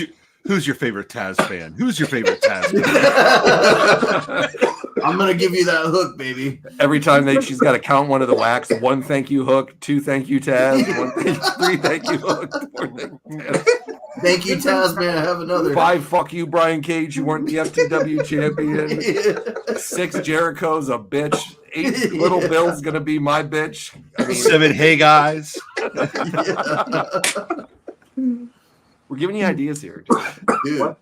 your favorite Taz fan? Who's your favorite Taz fan? I'm gonna give you that hook, baby. Every time she's got to count one of the whacks. 1 thank you hook, 2 thank you Taz, 3 thank you hook, 4 thank you Taz. Thank you, Taz, man. I have another. 5 fuck you Brian Cage, you weren't the FTW champion. 6 Jericho's a bitch. 8 Little Bill's gonna be my bitch. I mean, 7 hey guys. we're giving you ideas here, Dude. What?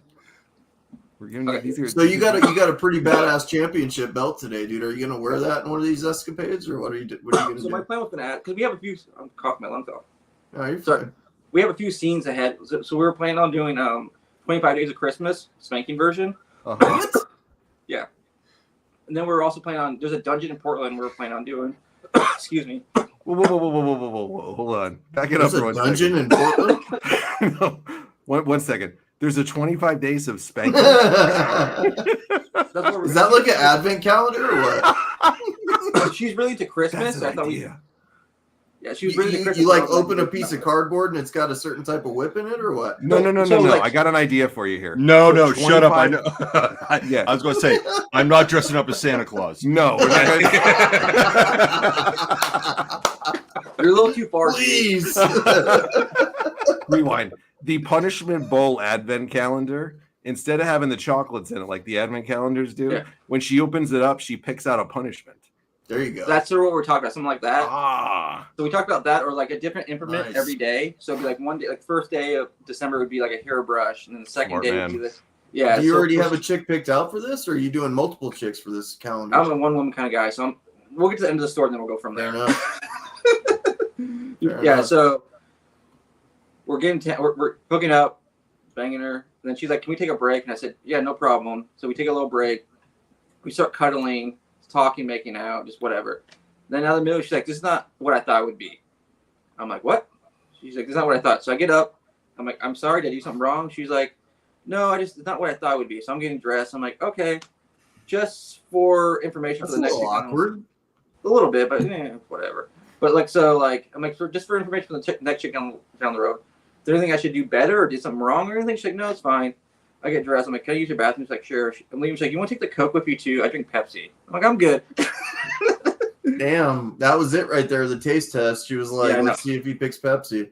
We're giving you ideas here. So you got a pretty badass championship belt today, dude. Are you gonna wear that in one of these escapades, or what are you gonna So do? my plan was gonna add because we have a few. I'm coughing my lungs off. Oh, you're Sorry. fine. We have a few scenes ahead. So we were planning on doing 25 Days of Christmas spanking version, Uh-huh. and then we're also planning on. There's a dungeon in Portland we're planning on doing. Excuse me. Whoa. Hold on. Back it There's up a for 1 dungeon second. in Portland. No. 1 second. There's a 25 days of spanking. Is That's what we're that like an advent calendar or what? She's really into Christmas. That's So I an thought idea. yeah, she was really into Christmas. You like so I was open a piece of cardboard and it's got a certain type of whip in it, or what? No. So, like- I got an idea for you here. No, For shut up. I 25 know. Yeah. I was going to say, I'm not dressing up as Santa Claus. No, we're not gonna- You're a little too far. Please. Rewind. The Punishment Bowl advent calendar, instead of having the chocolates in it like the advent calendars do, Yeah. when she opens it up, she picks out a punishment. There you go. That's sort of what we're talking about, something like that. Ah. So we talked about that, or like a different implement Nice. every day. So it'd be like one day, like first day of December would be like a hairbrush, and then the second Smart day man. would be this. Yeah. Do you so already for- have a chick picked out for this, or are you doing multiple chicks for this calendar? I'm a one woman kind of guy, so we'll get to the end of the story, and then we'll go from Fair there. enough. Fair Yeah. enough. So we're getting we're hooking up, banging her, and then she's like, "Can we take a break?" And I said, "Yeah, no problem." So we take a little break. We start cuddling, talking, making out, just whatever. Then out of the middle, she's like, "This is not what I thought it would be." I'm like, "What?" She's like, "This is not what I thought." So I get up. I'm like, "I'm sorry, did I do something wrong?" She's like, "No, it's not what I thought it would be." So I'm getting dressed. I'm like, "Okay, just for information That's for a the next little chick." awkward. A little bit, but whatever. But like, so like, I'm like, just for information for the next chick down the road. Is there anything I should do better or did something wrong or anything? She's like, "No, it's fine." I get dressed. I'm like, "Can I use your bathroom?" She's like, "Sure." I'm leaving. She's like, "You want to take the Coke with you too?" I drink Pepsi. I'm like, "I'm good." Damn, that was it right there. The taste test. She was like, Yeah, I know. "Let's see if he picks Pepsi."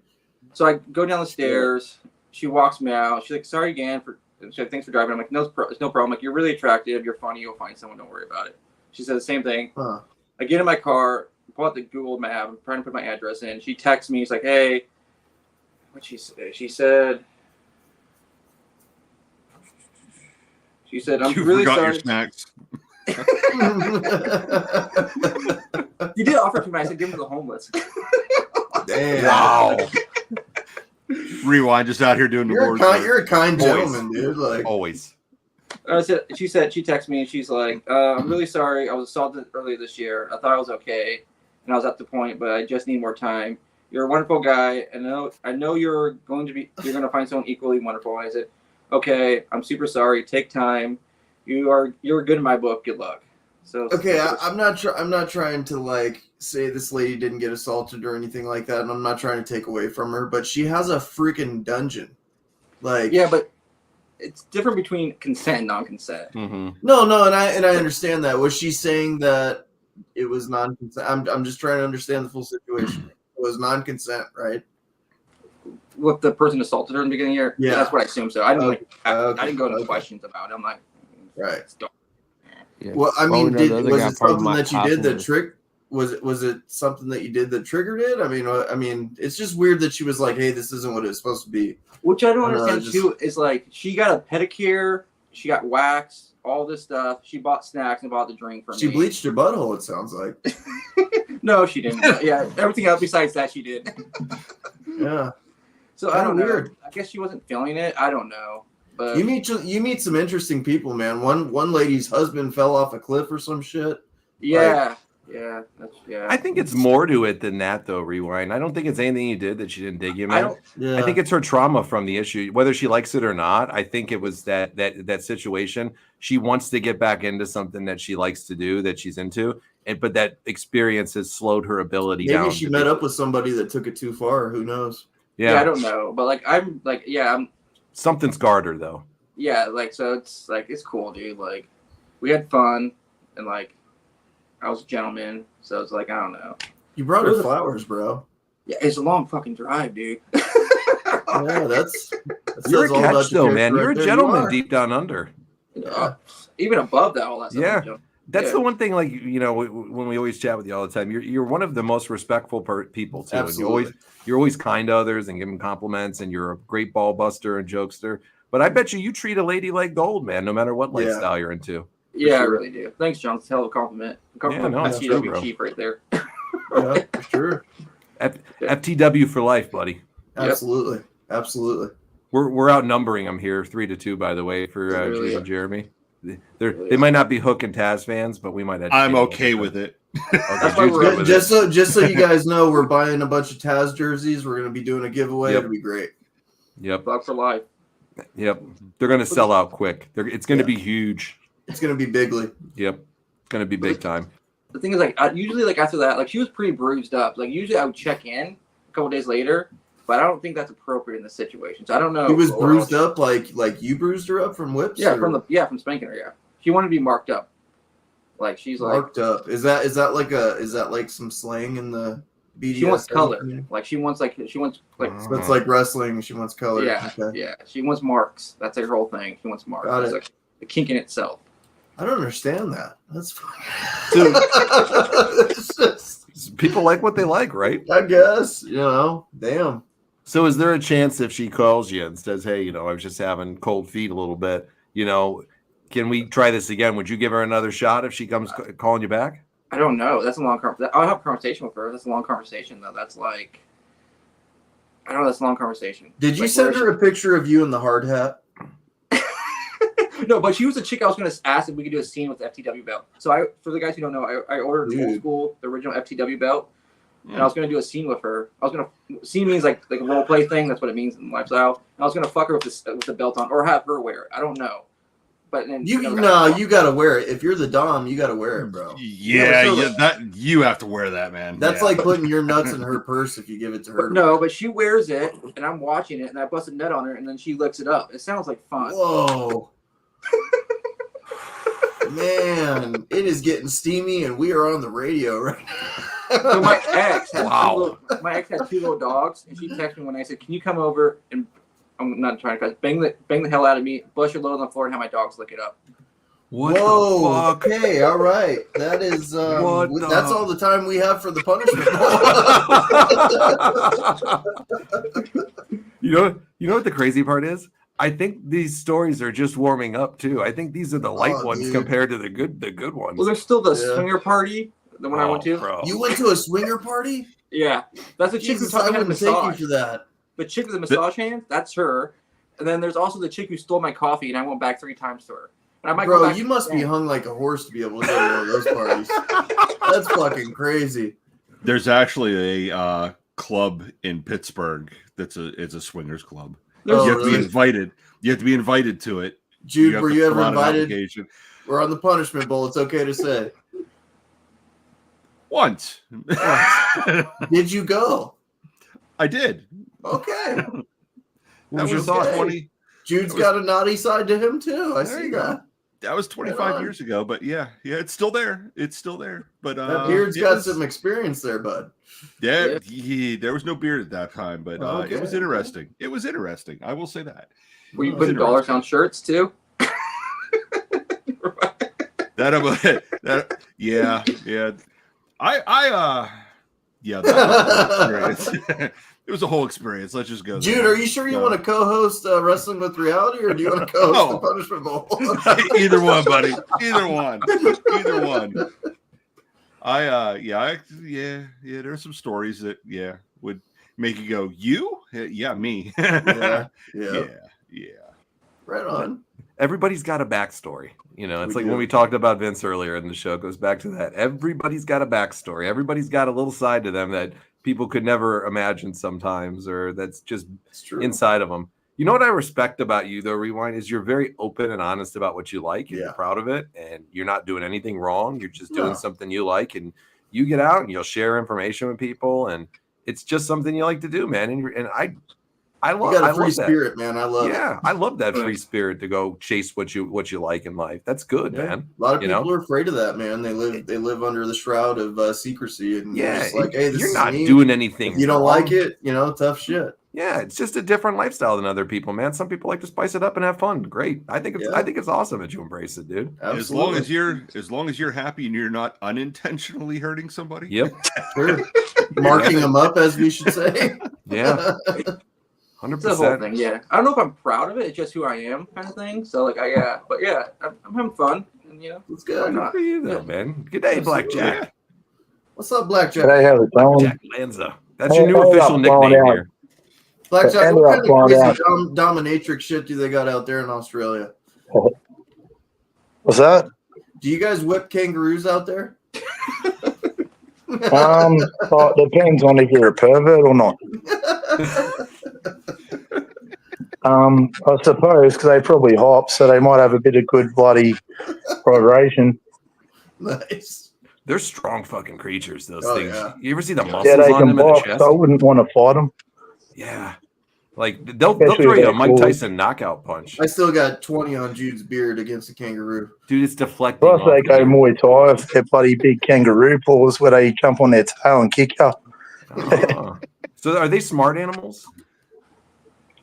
So I go down the stairs. She walks me out. She's like, "Sorry again for." She's like, "Thanks for driving." I'm like, "No, it's no problem." I'm like, "You're really attractive. You're funny. You'll find someone. Don't worry about it." She said the same thing. Huh. I get in my car, pull out the Google map, I'm trying to put my address in. She texts me. She's like, "Hey," what'd she say? She said, "I'm You really forgot sorry." your snacks. You did offer to me. I said, "Give them to the homeless." Damn. Wow. Rewind, just out here doing the You're a Lord's kind, work. you're a kind Boys. gentleman, dude. Like, Always. She texted me and she's like, "I'm really sorry. I was assaulted earlier this year. I thought I was okay, and I was at the point, but I just need more time. You're a wonderful guy. I know you're going to find someone equally wonderful." And I said, "Okay, I'm super sorry. Take time. You're good in my book. Good luck." So okay, I'm not trying to like say this lady didn't get assaulted or anything like that, and I'm not trying to take away from her, but she has a freaking dungeon. Like, yeah, but it's different between consent and non-consent. Mm-hmm. no, and I understand that. Was she saying that it was non-consent? I'm just trying to understand the full situation. It was non-consent, right? With the person assaulted her in the beginning here, Yeah. that's what I assume. So I didn't Okay. I didn't go into Okay. questions about it. I'm like, Right. it's dark. Yeah. Well, I Well, mean, we know the other was guy it part of something my that you did that costume. trick? Was it something that you did that triggered it? I mean, it's just weird that she was like, "Hey, this isn't what it's supposed to be." Which I don't I don't know, understand too. Is like she got a pedicure, she got waxed, all this stuff. She bought snacks and bought the drink for me. She bleached her butthole, it sounds like. No, she didn't. But yeah, everything else besides that, she did. Yeah. So I don't know. Weird. I guess she wasn't feeling it. I don't know. But You meet some interesting people, man. One lady's husband fell off a cliff or some shit. yeah. I think it's more to it than that, though. Rewind. I don't think it's anything you did that she didn't dig you, man. Yeah. I think it's her trauma from the issue, whether she likes it or not. I think it was that situation. She wants to get back into something that she likes to do, that she's into, but that experience has slowed her ability down. Maybe she met up with somebody that took it too far. Who knows? Yeah, I don't know. But I'm something scarred her though. Yeah, so it's it's cool, dude. Like, we had fun, and I was a gentleman, so it's I don't know. You brought her flowers, bro. Yeah, it's a long fucking drive, dude. Yeah, that You're a says all about catch, your though, man. character You're right a there. gentleman You are. deep down under. Even above that, all that stuff. Yeah. That's the one thing, when we always chat with you all the time, you're one of the most respectful people too. Absolutely. And you're always kind to others and give them compliments, and you're a great ball buster and jokester. But I bet you treat a lady like gold, man, no matter what lifestyle you're into. Yeah, sure. I really do. Thanks, John. It's a hell of a compliment. It's true, bro. Chief right there. Yeah, for sure. FTW for life, buddy. Absolutely. Absolutely. We're outnumbering them here 3-2, by the way, for Really Jude and Jeremy. They might not be Hook and Taz fans, but we might. I'm okay with it. That's why Jude's good with Just so you guys know, we're buying a bunch of Taz jerseys. We're going to be doing a giveaway. Yep. It'll be great. Yep. Fuck for life. Yep. They're going to sell out quick. It's going to be huge. It's going to be bigly. Yep. It's going to be big time. The thing is, usually, after that, she was pretty bruised up. Usually I would check in a couple days later, but I don't think that's appropriate in this situation. So I don't know. He was bruised up like you bruised her up from whips? Yeah, or? from spanking her. Yeah, she wanted to be marked up. She's marked up. Is that like some slang in the BDS? She wants color. community? She wants So it's like wrestling. She wants color. Yeah, Okay. yeah. She wants marks. That's her whole thing. She wants marks. Got It's it. a kink in itself. I don't understand that. That's fine. It's just, People like what they like, right? I guess, damn. So is there a chance if she calls you and says, hey, I was just having cold feet a little bit, can we try this again? Would you give her another shot if she comes calling you back? I don't know. That's a long conversation. I'll have a conversation with her. That's a long conversation, though. That's I don't know. That's a long conversation. Did you send her a picture of you in the hard hat? No, but she was the chick I was going to ask if we could do a scene with the FTW belt. So for the guys who don't know, I ordered old school, the original FTW belt, and I was going to do a scene with her. Scene means like a role play thing. That's what it means in lifestyle. And I was going to fuck her with the belt on, or have her wear it. I don't know. But then You gotta wear it. If you're the Dom, you gotta wear it, bro. You have to wear that, man. That's Yeah. like putting your nuts in her purse if you give it to her. But she wears it, and I'm watching it, and I bust a nut on her, and then she licks it up. It sounds like fun. Whoa. Man, it is getting steamy, and we are on the radio right now. So my ex had Wow. my ex had 2 little dogs, and she texted me when I said, "Can you come over and I'm not trying to bang the hell out of me, bust your load on the floor, and have my dogs lick it up." What Whoa, the fuck? okay, all right. That is that's all the time we have for the punishment. You know what the crazy part is? I think these stories are just warming up too. I think these are the light ones dude. compared to the good ones. Well, there's still the swinger party, the one I went to. Bro. You went to a swinger party? Yeah, that's the chick who Jesus, taught I me how to wouldn't take you massage. for that. The chick with the massage hands, that's her. And then there's also the chick who stole my coffee, and I went back 3 times to her. And I might go Bro, back you must be hung like a horse to be able to go to one of those parties. That's fucking crazy. There's actually a club in Pittsburgh it's a swingers club. You have to be invited. You have to be invited to it. Jude, were you ever fill out an invited? application. We're on the punishment bowl. It's okay to say. Once. Did you go? I did. Okay. What was your Okay. thought, 20? Jude's got a naughty side to him too. I There see you go. that. That was 25 years ago, but yeah, it's still there. It's still there. But That beard's got some experience there, bud. Yeah, there was no beard at that time, but Okay. it was interesting. It was interesting. I will say that. Were you putting dollars on shirts too? Yeah. Yeah, that was a whole experience. It was a whole experience. Let's just go. Jude, are you sure you want to co-host Wrestling with Reality, or do you want to co-host the Punishment Bowl? Either one, buddy. Either one. Either one. There's some stories that would make you go, you? Yeah, me. Yeah. Right on. Everybody's got a backstory. You know, it's like when we talked about Vince earlier in the show, it goes back to that. Everybody's got a backstory. Everybody's got a little side to them that people could never imagine sometimes, or that's just inside of them. You know what I respect about you, though, Rewind, is you're very open and honest about what you like, and you're proud of it, and you're not doing anything wrong. You're just doing something you like, and you get out and you'll share information with people, and it's just something you like to do, man. And I love, you got a free that spirit, man. I love it. Yeah, I love that free spirit to go chase what you like in life. That's good, man. A lot of people are afraid of that, man. They live under the shroud of secrecy, and just like, hey, this you're is not me. doing anything. If you don't like it, tough shit. Yeah, it's just a different lifestyle than other people, man. Some people like to spice it up and have fun. Great. I think it's awesome that you embrace it, dude. Absolutely. As long as you're happy and you're not unintentionally hurting somebody. Yep. Sure. Marking them up, as we should say. Yeah. 100%. The whole thing, yeah. I don't know if I'm proud of it. It's just who I am, kind of thing. So, like, I'm having fun. And, it's good. Good for you, though, man. Good day, Blackjack. Yeah. What's up, Blackjack? Hey, how's it going? Jack Lanza. That's your new official nickname here. Blackjack, what kind of crazy dominatrix shit do they got out there in Australia? What's that? Do you guys whip kangaroos out there? It depends on if you're a pervert or not. I suppose because they probably hop, so they might have a bit of good bloody vibration. Nice. They're strong fucking creatures, those Oh, things. yeah. You ever see the muscles Yeah, they on can them in the box. chest? I wouldn't want to fight them. Yeah. Like, they'll Especially throw you a that Mike cool. Tyson knockout punch. I still got 20 on Jude's beard against a kangaroo. Dude, it's deflecting. Plus, they off go you. Muay Thai with their bloody big kangaroo paws where they jump on their tail and kick you. Oh. So are they smart animals?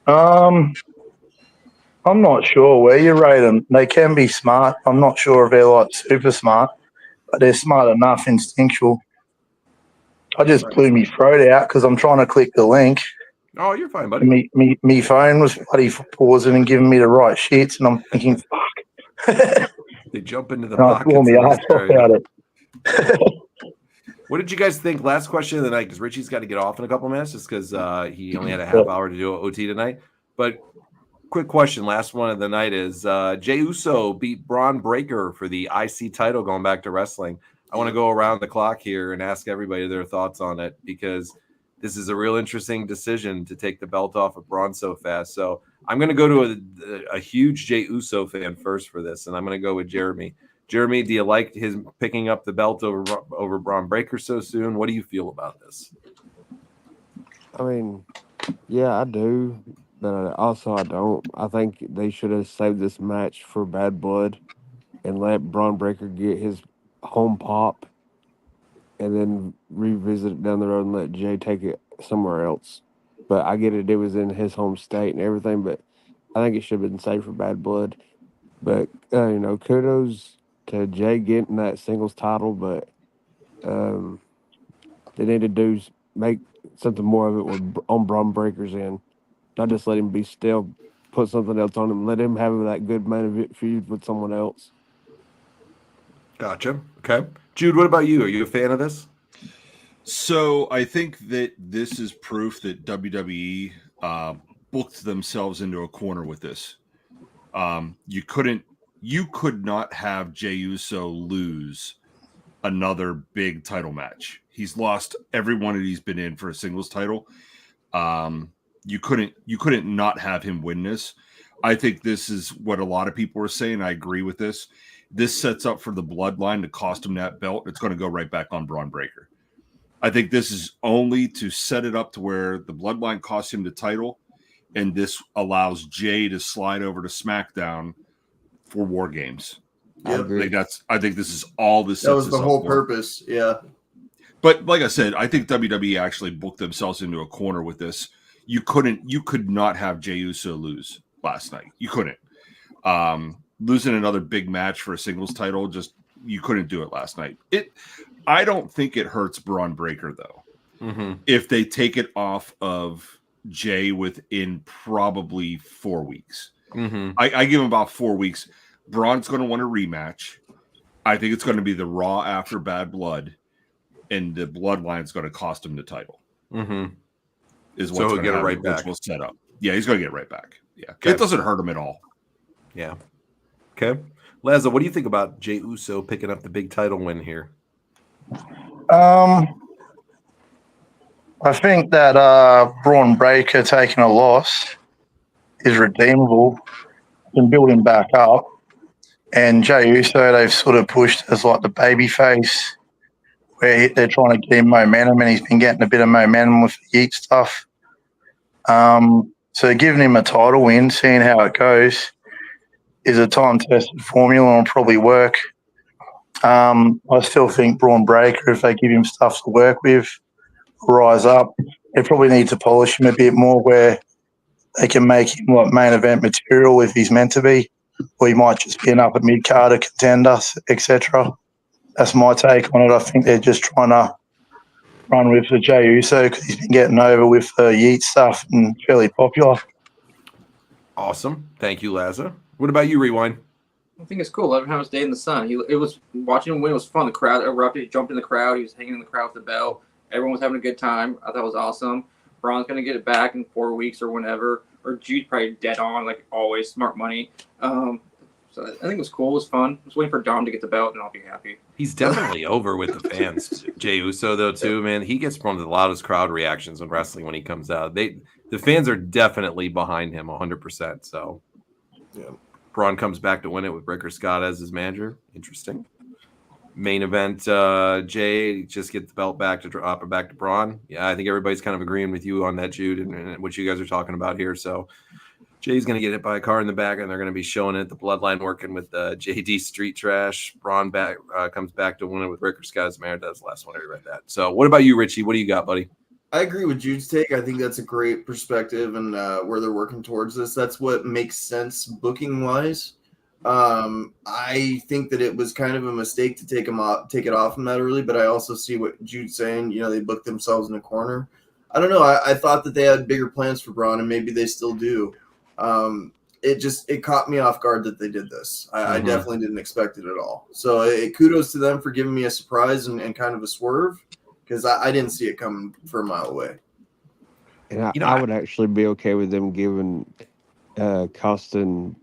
I'm not sure where you rate them. They can be smart. I'm not sure if they're like super smart, but they're smart enough, instinctual. I just blew me throat out because I'm trying to click the link. Oh, you're fine, buddy. Me phone was bloody pausing and giving me the right shits, and I'm thinking, fuck. They jump into the And I pockets. blew me of ass this off guy. out it. What did you guys think? Last question of the night, because Richie's got to get off in a couple minutes just because he only had a half hour to do OT tonight. But quick question, last one of the night is Jey Uso beat Braun Breaker for the IC title going back to wrestling. I want to go around the clock here and ask everybody their thoughts on it because this is a real interesting decision to take the belt off of Braun so fast. So I'm going to go to a huge Jey Uso fan first for this, and I'm going to go with Jeremy. Jeremy, do you like his picking up the belt over Braun Breaker so soon? What do you feel about this? I mean, yeah, I do, but also I don't. I think they should have saved this match for Bad Blood and let Braun Breaker get his home pop and then revisit it down the road and let Jay take it somewhere else. But I get it was in his home state and everything, but I think it should have been saved for Bad Blood. But, kudos to Jay getting that singles title, but they need to make something more of it on Braun Breaker's end. Not just let him be still, put something else on him. Let him have that good main event feud with someone else. Gotcha. Okay. Jude, what about you? Are you a fan of this? So I think that this is proof that WWE booked themselves into a corner with this. You could not have Jey Uso lose another big title match. He's lost every one that he's been in for a singles title. You couldn't not have him win this. I think this is what a lot of people are saying. I agree with this. This sets up for the bloodline to cost him that belt. It's going to go right back on Braun Breaker. I think this is only to set it up to where the bloodline costs him the title, and this allows Jay to slide over to SmackDown for War Games. Yep. I think this is all this. That was the whole purpose. Yeah. But like I said, I think WWE actually booked themselves into a corner with this. You could not have Jey Uso lose last night. You couldn't. Losing another big match for a singles title, you couldn't do it last night. I don't think it hurts Braun Breaker though. if they take it off of Jay within probably 4 weeks. I give him about 4 weeks. Braun's going to want a rematch. I think it's going to be the Raw after Bad Blood, and the Bloodline's going to cost him the title. Is what's going to happen. Right back. We'll set up. Yeah, he's going to get right back. Yeah, Okay. It doesn't hurt him at all. Yeah. Okay. Laza, what do you think about Jey Uso picking up the big title win here? I think that Braun Breaker taking a loss is redeemable and building back up. And Jey Uso, they've sort of pushed as like the baby face, where they're trying to get him momentum, and he's been getting a bit of momentum with the Yeet stuff. So giving him a title win, seeing how it goes, is a time-tested formula and will probably work. I still think Braun Breaker, if they give him stuff to work with, will rise up. They probably need to polish him a bit more where they can make him like main event material if he's meant to be, or he might just be an upper mid-carder contender, etc. That's my take on it. I think they're just trying to run with the Jey Uso because he's been getting over with the Yeet stuff and fairly popular. Awesome. Thank you, Laza. What about you, Rewind? I think it's cool. Let him have his day in the sun. It was watching him win was fun. The crowd erupted. He jumped in the crowd. He was hanging in the crowd with the belt. Everyone was having a good time. I thought it was awesome. Braun's going to get it back in 4 weeks or whenever. Or Jude's probably dead on, like always, smart money. So I think it was cool. It was fun. I was waiting for Dom to get the belt, and I'll be happy. He's definitely over with the fans. Jey Uso, though, too, man. He gets one of the loudest crowd reactions in wrestling when he comes out. The fans are definitely behind him 100%. So, yeah. Braun comes back to win it with Ricker Scott as his manager. Interesting. Main event, Jay just get the belt back to drop it back to Braun. Yeah, I think everybody's kind of agreeing with you on that, Jude, and what you guys are talking about here. So Jay's going to get hit by a car in the back, and they're going to be showing it. The Bloodline working with JD Street Trash. Braun comes back to win it with Ricker Scott as manager. That's the last one I read that. So what about you, Richie? What do you got, buddy? I agree with Jude's take. I think that's a great perspective and where they're working towards this. That's what makes sense booking-wise. I think that it was kind of a mistake to take it off him that early, but I also see what Jude's saying. You know, they booked themselves in a corner. I don't know. I thought that they had bigger plans for Braun, and maybe they still do. It caught me off guard that they did this. I definitely didn't expect it at all. So kudos to them for giving me a surprise and kind of a swerve, because I didn't see it coming for a mile away. And I would actually be okay with them giving costing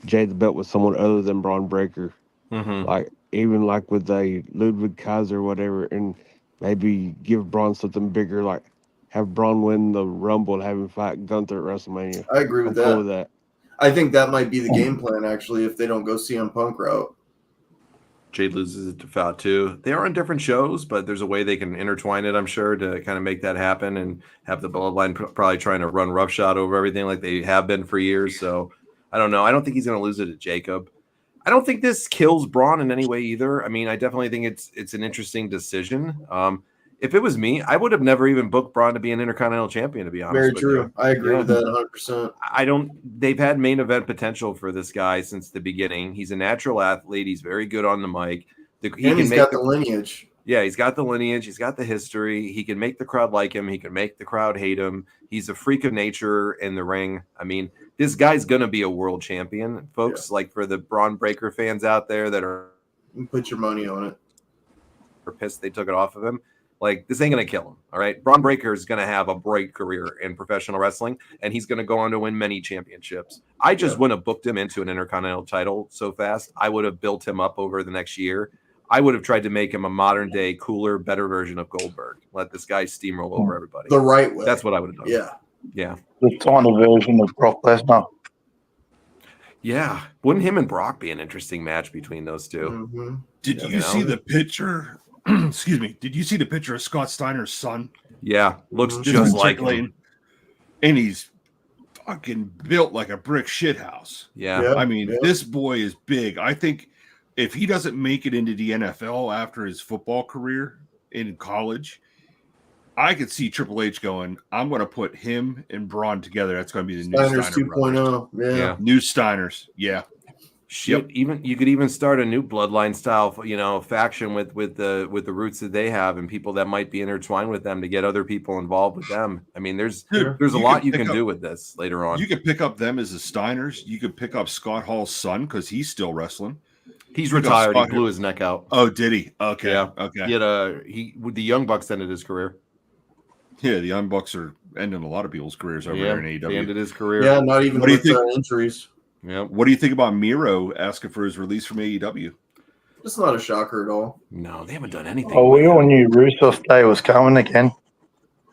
Jay the belt with someone other than Braun Breaker. Like even like with a Ludwig Kaiser or whatever, and maybe give Braun something bigger, like have Braun win the Rumble and have him fight Gunther at WrestleMania. I agree with I'm that. cool with that. I think that might be the game plan, actually, if they don't go CM Punk route. Jay loses it to Fatu. They are on different shows, but there's a way they can intertwine it, I'm sure, to kind of make that happen and have the Bloodline probably trying to run roughshod over everything like they have been for years. So I don't know. I don't think he's going to lose it to Jacob. I don't think this kills Braun in any way either. I mean, I definitely think it's an interesting decision. If it was me, I would have never even booked Braun to be an Intercontinental Champion, to be honest. Very with true. you. I agree with that 100%. They've had main event potential for this guy since the beginning. He's a natural athlete. He's very good on the mic. He's got the lineage. Yeah, he's got the lineage. He's got the history. He can make the crowd like him. He can make the crowd hate him. He's a freak of nature in the ring. I mean, this guy's going to be a world champion, folks. Yeah. Like for the Braun Breaker fans out there that are put your money on it. Are pissed they took it off of him. Like, this ain't going to kill him, all right? Braun Breaker is going to have a bright career in professional wrestling, and he's going to go on to win many championships. I just wouldn't have booked him into an Intercontinental title so fast. I would have built him up over the next year. I would have tried to make him a modern-day, cooler, better version of Goldberg. Let this guy steamroll over everybody. The right way. That's what I would have done. Yeah. The tiny version of Brock Lesnar. Yeah. Wouldn't him and Brock be an interesting match between those two? Did you see the picture? Excuse me. Did you see the picture of Scott Steiner's son? Yeah, looks just like him. And he's fucking built like a brick shithouse. Yeah. I mean, this boy is big. I think if he doesn't make it into the NFL after his football career in college, I could see Triple H going, I'm going to put him and Braun together. That's going to be the new Steiner's Steiner 2.0. Yeah. New Steiners. Yeah. Shit, even you could even start a new bloodline style, faction with the roots that they have and people that might be intertwined with them to get other people involved with them. I mean, there's a lot you can do with this later on. You could pick up them as the Steiners. You could pick up Scott Hall's son because he's still wrestling. He's retired. He blew his neck out. Oh, did he? Okay. Yeah. Okay. He with the Young Bucks ended his career. Yeah, the Young Bucks are ending a lot of people's careers over there in AEW. He ended his career. Yeah, not even with injuries. Yeah. What do you think about Miro asking for his release from AEW? It's not a shocker at all. No, they haven't done anything. Oh, we all knew Rusev Day was coming again.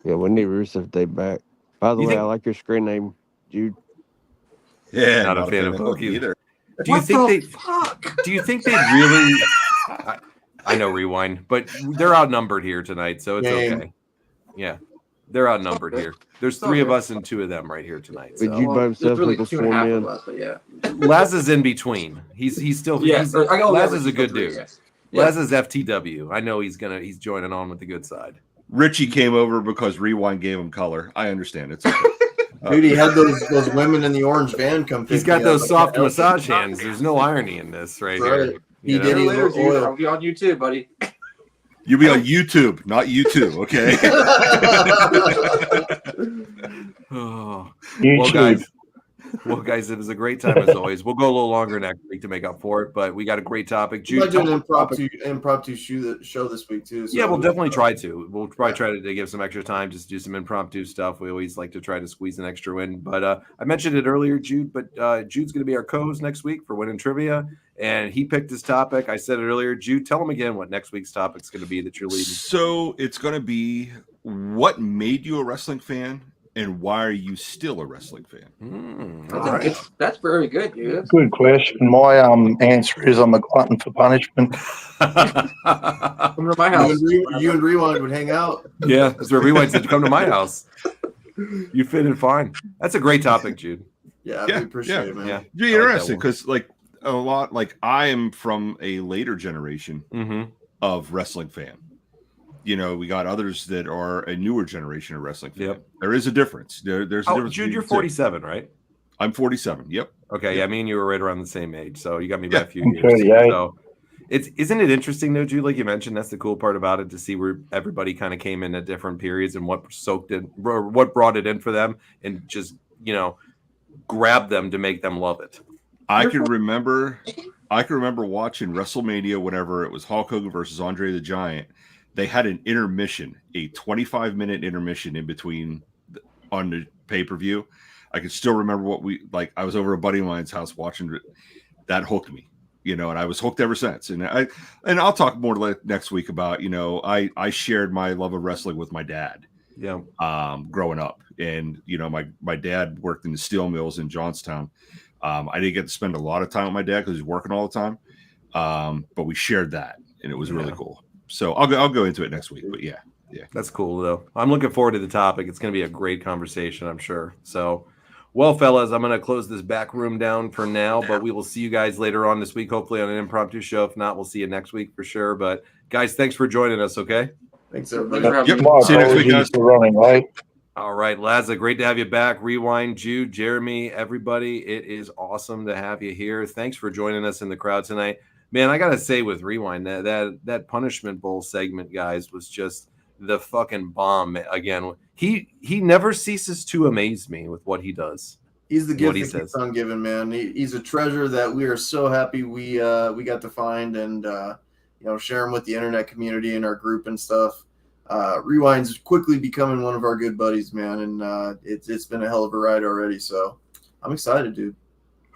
Yeah, we need Rusev Day back. By the way, I like your screen name, Jude. Yeah, not a fan of Hook either. Do you think they really? I know Rewind, but they're outnumbered here tonight, so it's okay. Yeah, they're outnumbered here. There's 3 of us and 2 of them right here tonight. But you by himself really equals 2 4 and a half men. of us, but yeah. Laz is in between. He's still. Laz is a good dude. Yeah. Laz is FTW. I know he's joining on with the good side. Richie came over because Rewind gave him color. I understand. It's okay. Dude, he had those women in the orange van come. He's got those soft massage hands. There's no irony in this right here. He did. I'll be on YouTube, buddy. You'll be on YouTube, not YouTube, okay? YouTube. Well, guys, it was a great time as always. We'll go a little longer next week to make up for it, but we got a great topic. We might do an impromptu show this week too. So yeah, we'll definitely try to. We'll probably try to give some extra time, just do some impromptu stuff. We always like to try to squeeze an extra in. But I mentioned it earlier, Jude, but Jude's going to be our co-host next week for Winning Trivia, and he picked his topic. I said it earlier. Jude, tell him again what next week's topic is going to be that you're leading. So it's going to be what made you a wrestling fan? And why are you still a wrestling fan? That's very good, dude. Good question. My answer is I'm a glutton for punishment. Come to my house. You and Rewind would hang out. Yeah, that's where Rewind said, come to my house. You fit in fine. That's a great topic, Jude. Yeah, we appreciate it, man. Yeah. Be interesting because I am from a later generation of wrestling fan. We got others that are a newer generation of wrestling fan. Yep. There is a difference. There's a difference. Jude, you're 47, right? I'm 47. Yep. Okay, yeah, me and you were right around the same age, so you got me by a few years. 38. So isn't it interesting though, Jude? Like you mentioned, that's the cool part about it, to see where everybody kind of came in at different periods and what brought it in for them, and just grab them to make them love it. I can remember watching WrestleMania whenever it was Hulk Hogan versus Andre the Giant. They had an intermission, a 25-minute intermission in between on the pay-per-view. I can still remember I was over a buddy of mine's house watching it. That hooked me, and I was hooked ever since. And I'll talk more next week about, I shared my love of wrestling with my dad. Yeah. Growing up, and my dad worked in the steel mills in Johnstown. I didn't get to spend a lot of time with my dad because he was working all the time. But we shared that, and it was really cool. So I'll go into it next week, but yeah. That's cool though. I'm looking forward to the topic. It's going to be a great conversation, I'm sure. So, well, fellas, I'm going to close this back room down for now, but we will see you guys later on this week, hopefully on an impromptu show. If not, we'll see you next week for sure. But guys, thanks for joining us. Okay. Thanks everybody. See you next week, guys. For running late. All right, Laza, great to have you back. Rewind, Jude, Jeremy, everybody. It is awesome to have you here. Thanks for joining us in the crowd tonight. Man, I gotta say with Rewind, that Punishment Bowl segment, guys, was just the fucking bomb. Again, he never ceases to amaze me with what he does. He's the gift that keeps on giving, man. He's a treasure that we are so happy we got to find and share him with the internet community and our group and stuff. Rewind's quickly becoming one of our good buddies, man, and it's been a hell of a ride already. So I'm excited, dude.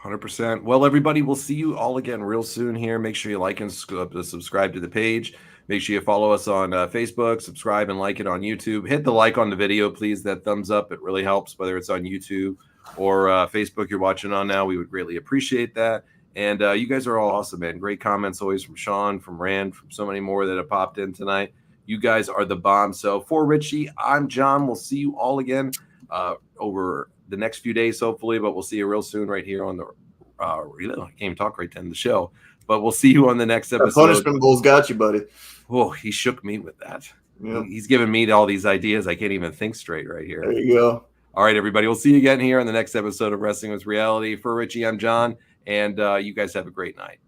100%. Well, everybody, we'll see you all again real soon here. Make sure you like and subscribe to the page. Make sure you follow us on Facebook, subscribe and like it on YouTube. Hit the like on the video, please. That thumbs up. It really helps, whether it's on YouTube or Facebook you're watching on now. We would greatly appreciate that. And you guys are all awesome, man. Great comments always from Sean, from Rand, from so many more that have popped in tonight. You guys are the bomb. So for Richie, I'm John. We'll see you all again over the next few days, hopefully, but we'll see you real soon right here on the I can't even talk right then, the show. But we'll see you on the next episode. Punishment Bowl's got you, buddy. Oh, he shook me with that. Yeah. He's giving me all these ideas. I can't even think straight right here. There you go. All right, everybody. We'll see you again here on the next episode of Wrestling with Reality. For Richie, I'm John. And you guys have a great night.